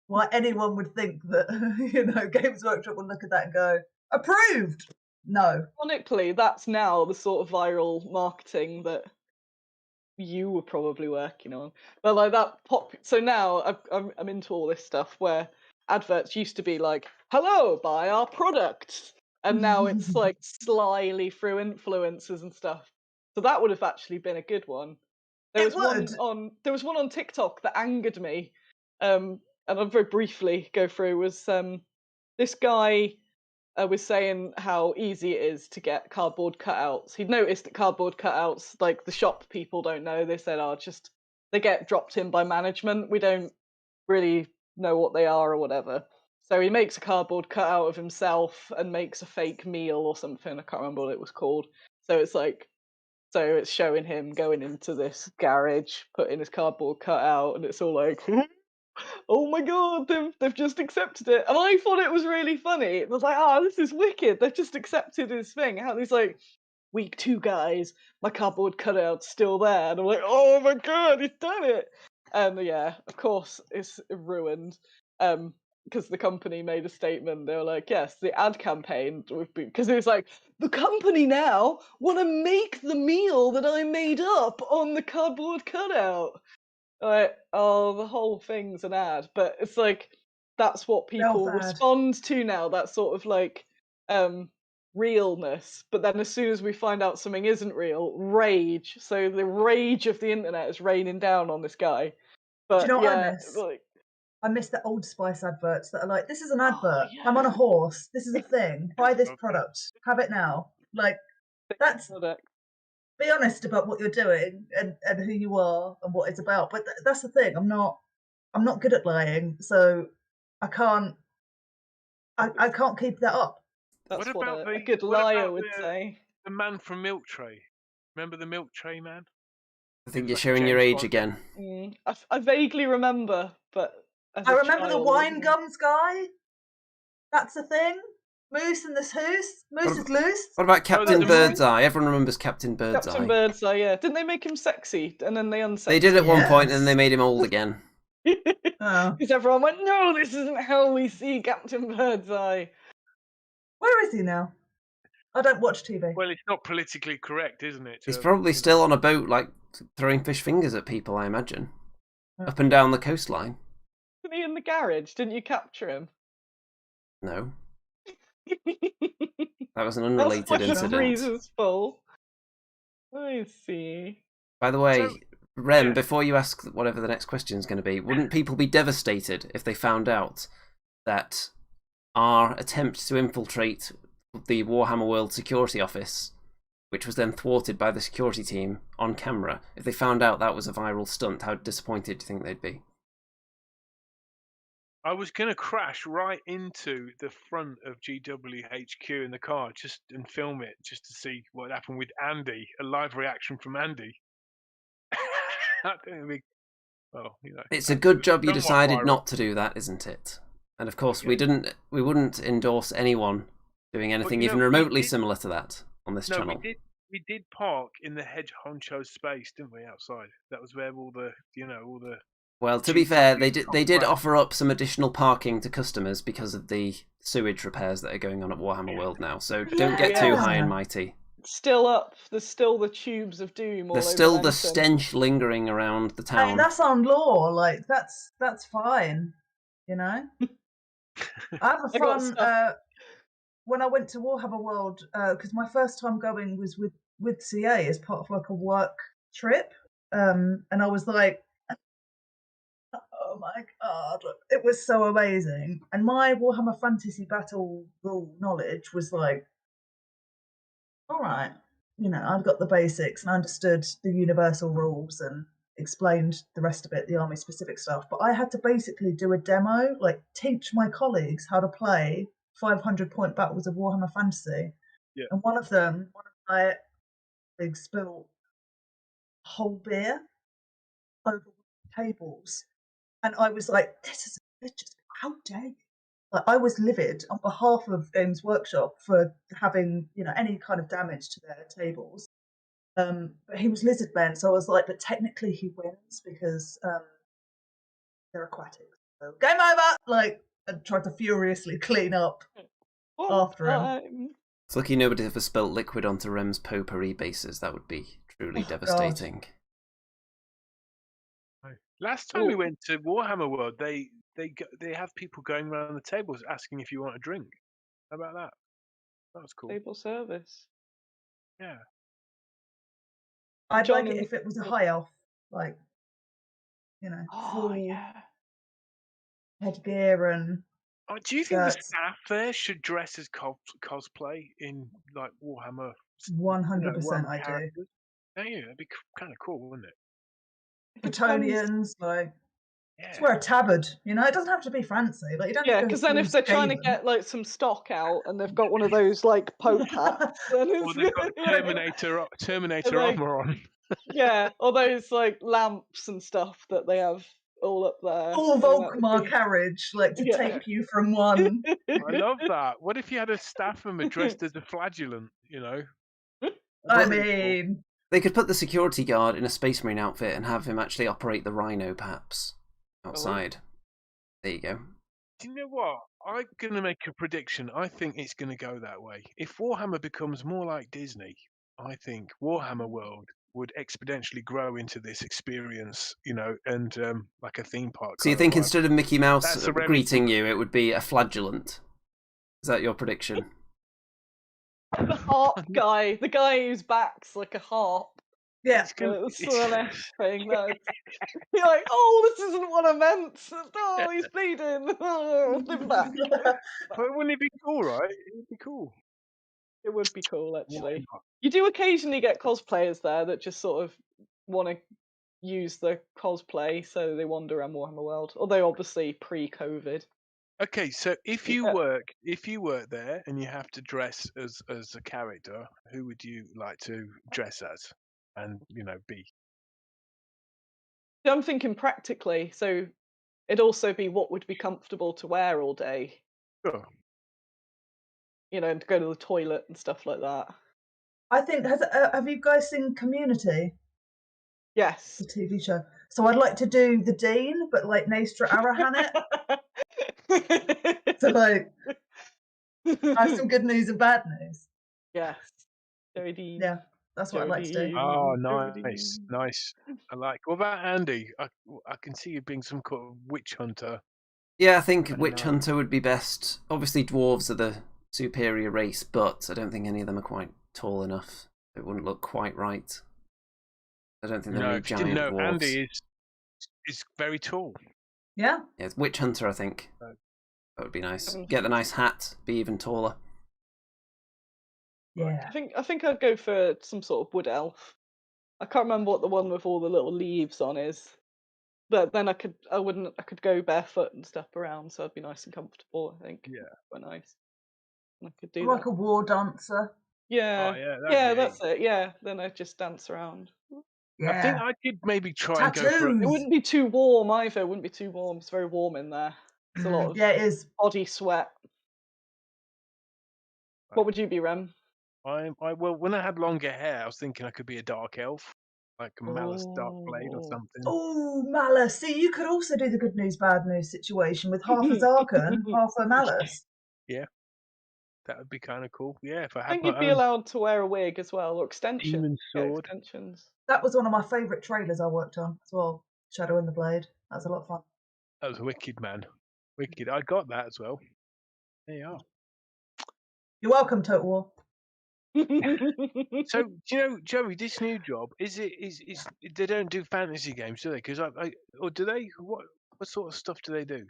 Why anyone would think that Games Workshop would look at that and go, approved? No. Ironically, that's now the sort of viral marketing that you were probably working on. But like that so now I'm into all this stuff where adverts used to be like, hello, buy our products. And now it's like slyly through influencers and stuff. So that would have actually been a good one. There was one on TikTok that angered me. And I'll very briefly go through was this guy was saying how easy it is to get cardboard cutouts. He'd noticed that cardboard cutouts, like the shop people don't know. They said, they get dropped in by management. We don't really know what they are or whatever. So he makes a cardboard cutout of himself and makes a fake meal or something. I can't remember what it was called. So it's showing him going into this garage, putting his cardboard cutout, and it's all like, oh my god, they've just accepted it. And I thought it was really funny. It was like, this is wicked. They've just accepted his thing. How he's like, week 2 guys, my cardboard cutout's still there. And I'm like, oh my god, he's done it. And yeah, of course, it's ruined. Because the company made a statement. They were like, yes, the ad campaign, because it was like, the company now want to make the meal that I made up on the cardboard cutout. Like, the whole thing's an ad. But it's like, that's what people respond to now, that sort of like realness. But then as soon as we find out something isn't real, rage. So the rage of the internet is raining down on this guy. But do you know what I miss? Like, I miss the Old Spice adverts that are like, this is an advert. Yeah. I'm on a horse. This is a thing. Buy this product. Have it now. Like, be honest about what you're doing and who you are and what it's about. But that's the thing. I'm not good at lying, so I can't keep that up. That's what a good liar would say. The man from Milk Tray. Remember the Milk Tray man? I think you're showing your age again. I vaguely remember, but I remember the wine gums guy. That's a thing. Moose and this Moose is loose. What about Captain Birdseye? Everyone remembers Captain Birdseye. Captain Birdseye, yeah. Didn't they make him sexy and then they unsexy? They did at one point and then they made him old again. Because everyone went, no, this isn't how we see Captain Birdseye. Where is he now? I don't watch TV. Well, it's not politically correct, isn't it? He's probably still on a boat, like, throwing fish fingers at people, I imagine. Up and down the coastline. Isn't he in the garage? Didn't you capture him? No. That was an unrelated incident. The freezer's full. I see. By the way, Rem, Yeah. before you ask whatever the next question is going to be, wouldn't people be devastated if they found out that our attempt to infiltrate the Warhammer World security office, which was then thwarted by the security team on camera, if they found out that was a viral stunt, how disappointed do you think they'd be? I was going to crash right into the front of GWHQ in the car and film it just to see what happened with Andy, a live reaction from Andy. I think it'd be, well, you know, It's a good job you somewhat decided viral. not to do that, isn't it? And of course, we Okay. wouldn't endorse anyone doing anything you even know, we remotely did- similar to that on this No, channel. we did park in the Hedge Honcho space, didn't we? Outside. That was where all the, all the. Well, to be fair, GW they did top offer up some additional parking to customers because of the sewage repairs that are going on at Warhammer Yeah. World now. So don't get too Yeah. high and mighty. It's still up. There's still the tubes of doom all There's over still the Lenton. stench lingering around the I mean, town. that's on law. Like that's fine. You know. I have a I got fun. stuff. When I went to Warhammer World, because my first time going was with CA as part of like a work trip, and I was like, oh my god, it was so amazing. And my Warhammer Fantasy Battle rule knowledge was like, all right, I'd got the basics and I understood the universal rules and explained the rest of it, the army specific stuff. But I had to basically do a demo, like teach my colleagues how to play 500-point battles of Warhammer Fantasy. Yeah. And one of my colleagues spilled a whole beer over tables. And I was like, this is just, how dare you? Like, I was livid on behalf of Games Workshop for having, any kind of damage to their tables. But he was Lizardmen, so I was like, but technically he wins because they're aquatic. So game over! Like, and tried to furiously clean up after him. It's lucky nobody ever spilt liquid onto Rem's potpourri bases. That would be truly devastating. Last time we went to Warhammer World, they have people going around the tables asking if you want a drink. How about that? That was cool. Table service. Yeah. I'd John like it if it was a high elf, like, full headgear and. Oh, do you think the shirts. staff there should dress as cosplay in like Warhammer? 100% I do. characters? Yeah, that'd be kind of cool, wouldn't it? Bretonians, like, Yeah. just wear a tabard. It doesn't have to be fancy. Like, you don't. Yeah, have to because then if they're trying to get like some stock out and they've got one of those like poke hats, then it's Or they've got Terminator like- armor on. yeah, or those like lamps and stuff that they have all up there. Full So that would Volkmar be- carriage, like to Yeah. take you from one. I love that. What if you had a staff member dressed as a flagellant? I mean, They could put the security guard in a Space Marine outfit and have him actually operate the Rhino, perhaps, outside. There you go. Do you know what? I'm going to make a prediction. I think it's going to go that way. If Warhammer becomes more like Disney, I think Warhammer World would exponentially grow into this experience, and like a theme park. So you kind of think vibe. instead of Mickey Mouse That's a greeting you, it would be a flagellant? Is that your prediction? The harp guy, the guy whose back's like a harp. yeah. It's gonna- The Slanesh thing. That you're like, oh, this isn't what I meant. Oh, he's bleeding. Oh, live back. But wouldn't it be cool, right? It would be cool. It would be cool, Why actually. not? You do occasionally get cosplayers there that just sort of want to use the cosplay, so they wander around Warhammer World. Although obviously pre-COVID. Okay, so if you Yeah. work there and you have to dress as a character, who would you like to dress as and be? I'm thinking practically, so it'd also be what would be comfortable to wear all day. Sure. And to go to the toilet and stuff like that. I think have you guys seen Community, Yes. the TV show? So I'd like to do the Dean, but like Nastra Arahan it. So like, I have some good news and bad news. Yes. Joey Dean. Yeah, that's what I'd like to do. Oh, Jodie. nice. I like. What about Andy? I can see you being some kind of witch hunter. Yeah, I think don't Witch know. Hunter would be best. Obviously, dwarves are the superior race, but I don't think any of them are quite tall enough. It wouldn't look quite right. I don't think there are No, any if you didn't giant know, dwarves. Andy is very tall. Yeah. Yeah, it's Witch Hunter, I think. Right. That would be nice. Haven't- Get the nice hat, be even taller. Yeah. I think I'd go for some sort of wood elf. I can't remember what the one with all the little leaves on is, but then I could go barefoot and step around, so I'd be nice and comfortable. I think. Yeah. Quite nice. And I could do Like that. a war dancer. Yeah. Oh, yeah, that'd Yeah, be that's it. Yeah. Then I'd just dance around. Yeah. I think I could maybe try and go for It Tattoos. wouldn't be too warm either. It wouldn't be too warm. It's very warm in there. It's a lot of Yeah, it is. body sweat. What would you be, Rem? well, when I had longer hair, I was thinking I could be a dark elf, like a Malice Darkblade or Oh. something. Oh, Malice. See, you could also do the good news, bad news situation with half a Zarkan, half a Malice. Yeah, that would be kind of cool. Yeah, if I I had think my you'd be own allowed to wear a wig as well, or extensions. demon Yeah, sword. extensions. That was one of my favourite trailers I worked on as well. Shadow and the Blade. That was a lot of fun. That was wicked, man. Wicked. I got that as well. There you are. You're welcome, Total War. So, do you know, Joey, this new job is they don't do fantasy games, do they? Because or do they? What sort of stuff do they do?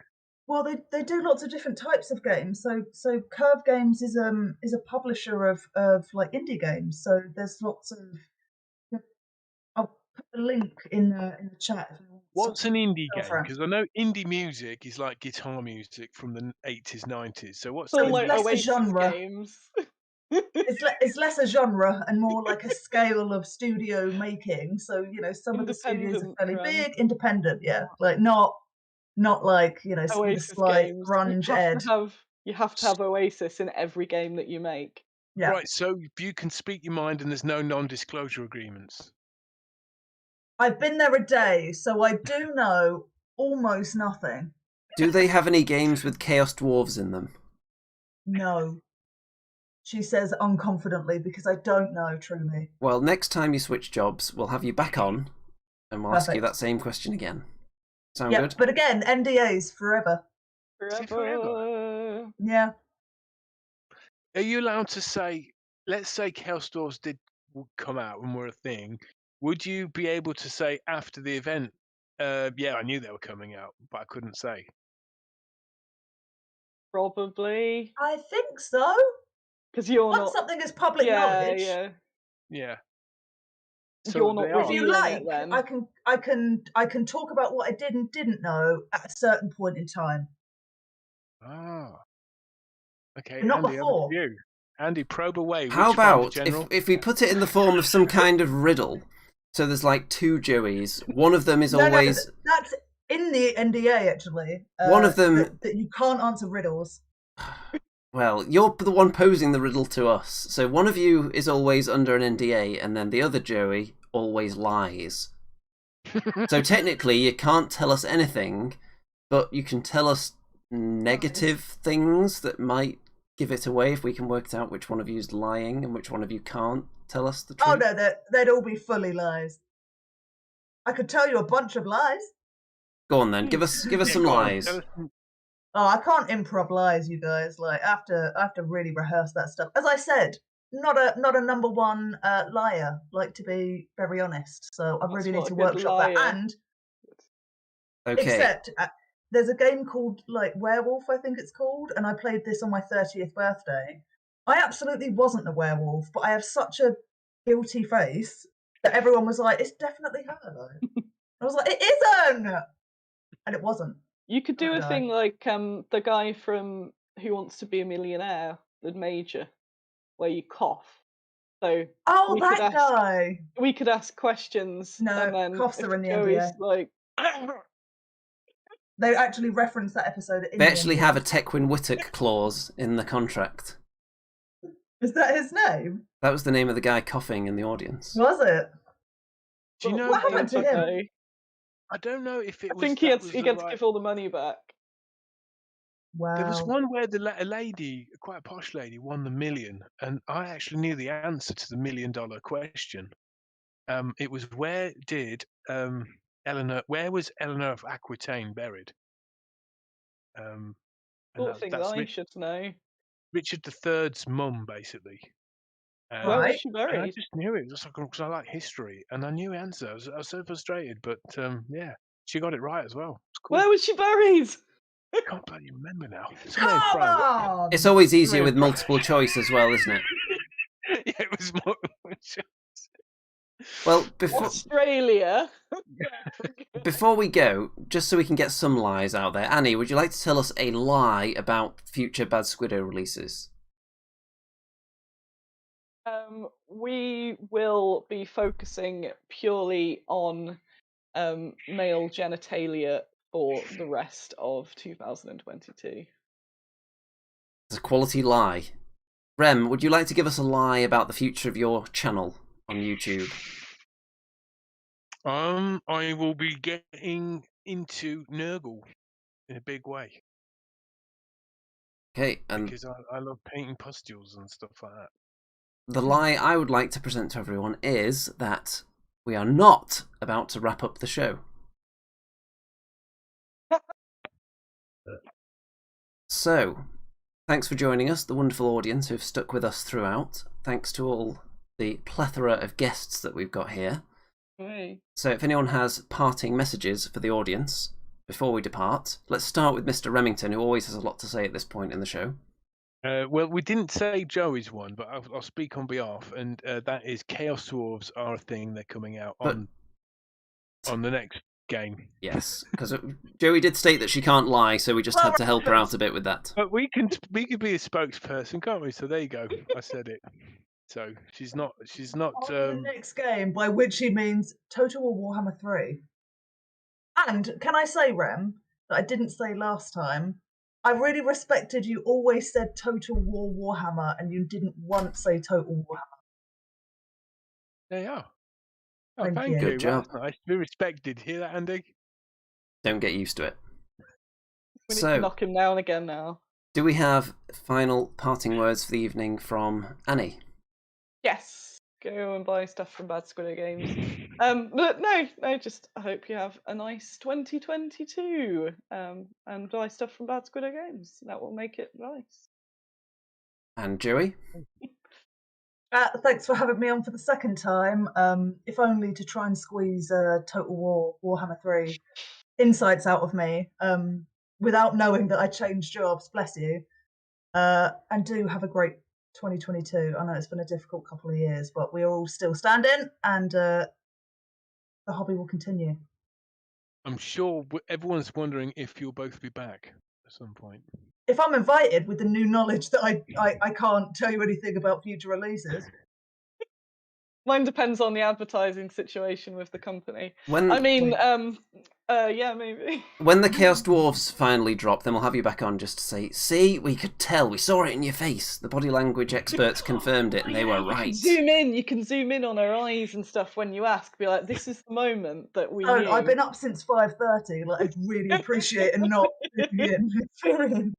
Well, they do lots of different types of games. So Curve Games is a publisher of like indie games. So there's lots of. I'll put a link in the chat. If you want What's an indie game? reference. Because I know indie music is like guitar music from the 80s, 90s. So what's Some it's like less a Oasis genre. games. It's less a genre and more like a scale of studio making. So some of the studios are Independent fairly run. big, independent. Yeah, like not like some of the Oasis slight games. grunge ed. You have to have Oasis in every game that you make. Yeah. Right, so you can speak your mind and there's no non-disclosure agreements. I've been there a day, so I do know almost nothing. Do they have any games with Chaos Dwarves in them? No. She says unconfidently because I don't know truly. Well, next time you switch jobs, we'll have you back on and we'll ask you Perfect. that same question again. Sound Yeah, good? but again, NDAs forever. Forever. Yeah. Are you allowed to say, let's say Chaos Dwarves would come out and were a thing, would you be able to say after the event, yeah, I knew they were coming out, but I couldn't say? Probably. I think so. Because you're Once not. something is public Yeah, knowledge, yeah. Yeah. You're not they are. if you revealing like, it then. I can talk about what I did and didn't know at a certain point in time. Ah. Okay, But not Andy, over before. to you. Andy, probe away. How Which Finder about General? if we put it in the form of some kind of riddle? So there's like two Joeys. One of them is always. No, that's in the NDA actually. One of them. that you can't answer riddles. Well, you're the one posing the riddle to us. So one of you is always under an NDA, and then the other Joey always lies. So technically, you can't tell us anything, but you can tell us negative things that might give it away if we can work out which one of you is lying and which one of you can't tell us the truth. Oh no, they'd all be fully lies. I could tell you a bunch of lies. Go on then, give us some lies. Oh, I can't improv lies, you guys. Like, I have to really rehearse that stuff. As I said, not a number one liar. Like to be very honest. So I really need to workshop that. And okay. Except there's a game called like Werewolf, I think it's called, and I played this on my 30th birthday. I absolutely wasn't a werewolf, but I have such a guilty face that everyone was like, "It's definitely her." Though I was like, "It isn't," and it wasn't. You could do a thing like the guy from Who Wants to Be a Millionaire, the Major, where you cough. So that guy. We could ask questions. No, and then coughs are in the NDA. Like, they actually reference that episode. They actually have a Tequin Whittock clause in the contract. Is that his name? That was the name of the guy coughing in the audience. Was it? Do you know what happened to him? I don't know if it was. I think he gets to give all the money back. Wow. There was one where a lady, quite a posh lady, won the million, and I actually knew the answer to the $1 million question. It was where was Eleanor of Aquitaine buried? Thing that I should know. Richard III's mum, basically. Where was Right. she And I buried? just knew it, just because I like history, and I knew the answer. I was so frustrated, but yeah, she got it right as well. It's cool. Where was she buried? I can't bloody remember now. Somewhere in Come France. on! It's always easier Somewhere with in France. multiple choice as well, isn't it? Yeah, it was more. Well, Australia. before we go, just so we can get some lies out there, Annie, would you like to tell us a lie about future Bad Squiddo releases? We will be focusing purely on male genitalia for the rest of 2022. It's a quality lie. Rem, would you like to give us a lie about the future of your channel on YouTube? I will be getting into Nurgle in a big way. Okay, and because I love painting pustules and stuff like that. the lie I would like to present to everyone is that we are not about to wrap up the show. So, thanks for joining us, the wonderful audience who've stuck with us throughout. Thanks to all the plethora of guests that we've got here. Hey. So if anyone has parting messages for the audience before we depart, let's start with Mr. Remington, who always has a lot to say at this point in the show. Well, we didn't say Joey's one, but I'll speak on behalf, and that is Chaos Dwarves are a thing. They're coming out on the next game. Yes, because Joey did state that she can't lie, so we just had to help her out a bit with that. But we can be a spokesperson, can't we? So there you go. I said it. So she's not. On the next game, by which he means Total War Warhammer 3. And can I say, Rem, that I didn't say last time? I really respected you always said Total War Warhammer, and you didn't once say Total Warhammer. There you are. Oh, Thank thank you. you. Good job. Well, that's nice to be respected. Hear that, Andy? Don't get used to it. We need to knock him down again now. Do we have final parting words for the evening from Annie? Yes. Go and buy stuff from Bad Squiddo Games. But no, just I hope you have a nice 2022. And buy stuff from Bad Squiddo Games. That will make it nice. And Joey? Thanks for having me on for the second time. If only to try and squeeze Total War Warhammer 3 insights out of me, without knowing that I changed jobs. Bless you. And do have a great 2022. I know it's been a difficult couple of years, but we're all still standing, and the hobby will continue. I'm sure everyone's wondering if you'll both be back at some point. If I'm invited with the new knowledge that I can't tell you anything about future releases. Mine depends on the advertising situation with the company. Yeah, maybe. When the Chaos Dwarves finally drop, then we'll have you back on just to say, see, we could tell, we saw it in your face. The body language experts confirmed it, and they were right. You can zoom in on her eyes and stuff when you ask. Be like, this is the moment that we knew. I've been up since 5:30. Like, I'd really appreciate and not in.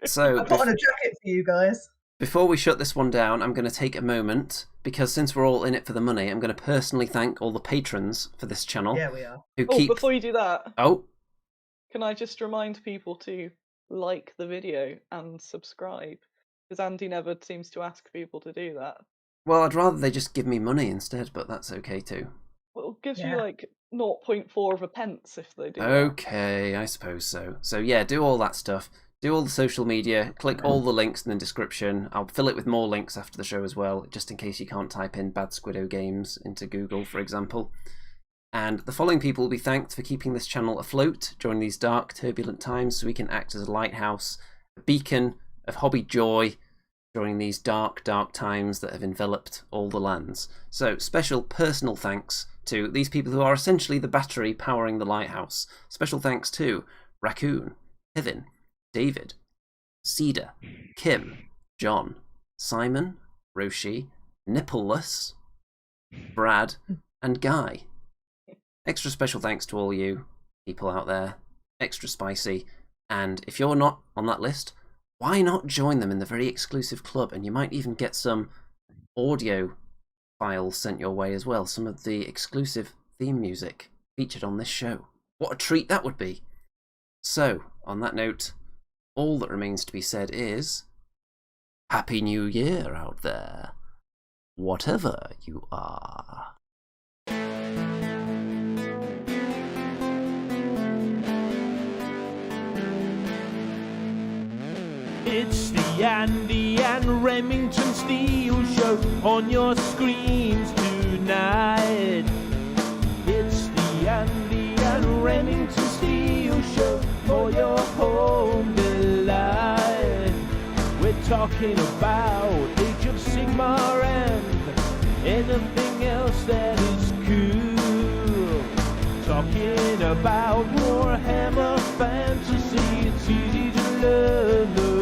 So I put on a jacket for you guys. Before we shut this one down, I'm going to take a moment, because since we're all in it for the money, I'm going to personally thank all the patrons for this channel. Yeah, we are. Before you do that, can I just remind people to like the video and subscribe? Because Andy never seems to ask people to do that. Well, I'd rather they just give me money instead, but that's okay too. Well, it gives you like 0.4 of a pence if they do. Okay, I suppose so. So yeah, do all that stuff. Do all the social media, click all the links in the description. I'll fill it with more links after the show as well, just in case you can't type in Bad Squiddo Games into Google, for example. And the following people will be thanked for keeping this channel afloat during these dark, turbulent times, so we can act as a lighthouse, a beacon of hobby joy during these dark, dark times that have enveloped all the lands. So special personal thanks to these people who are essentially the battery powering the lighthouse. Special thanks to Raccoon, Kevin, David, Cedar, Kim, John, Simon, Roshi, Nippleless, Brad, and Guy. Extra special thanks to all you people out there. Extra spicy. And if you're not on that list, why not join them in the very exclusive club? And you might even get some audio files sent your way as well. Some of the exclusive theme music featured on this show. What a treat that would be. So, on that note, all that remains to be said is, Happy New Year out there. whatever you are. It's the Andy and Remington Steel Show on your screens tonight. It's the Andy and Remington Steel Show for your home delight. We're talking about Age of Sigmar and anything else that is cool. Talking about Warhammer Fantasy, it's easy to learn the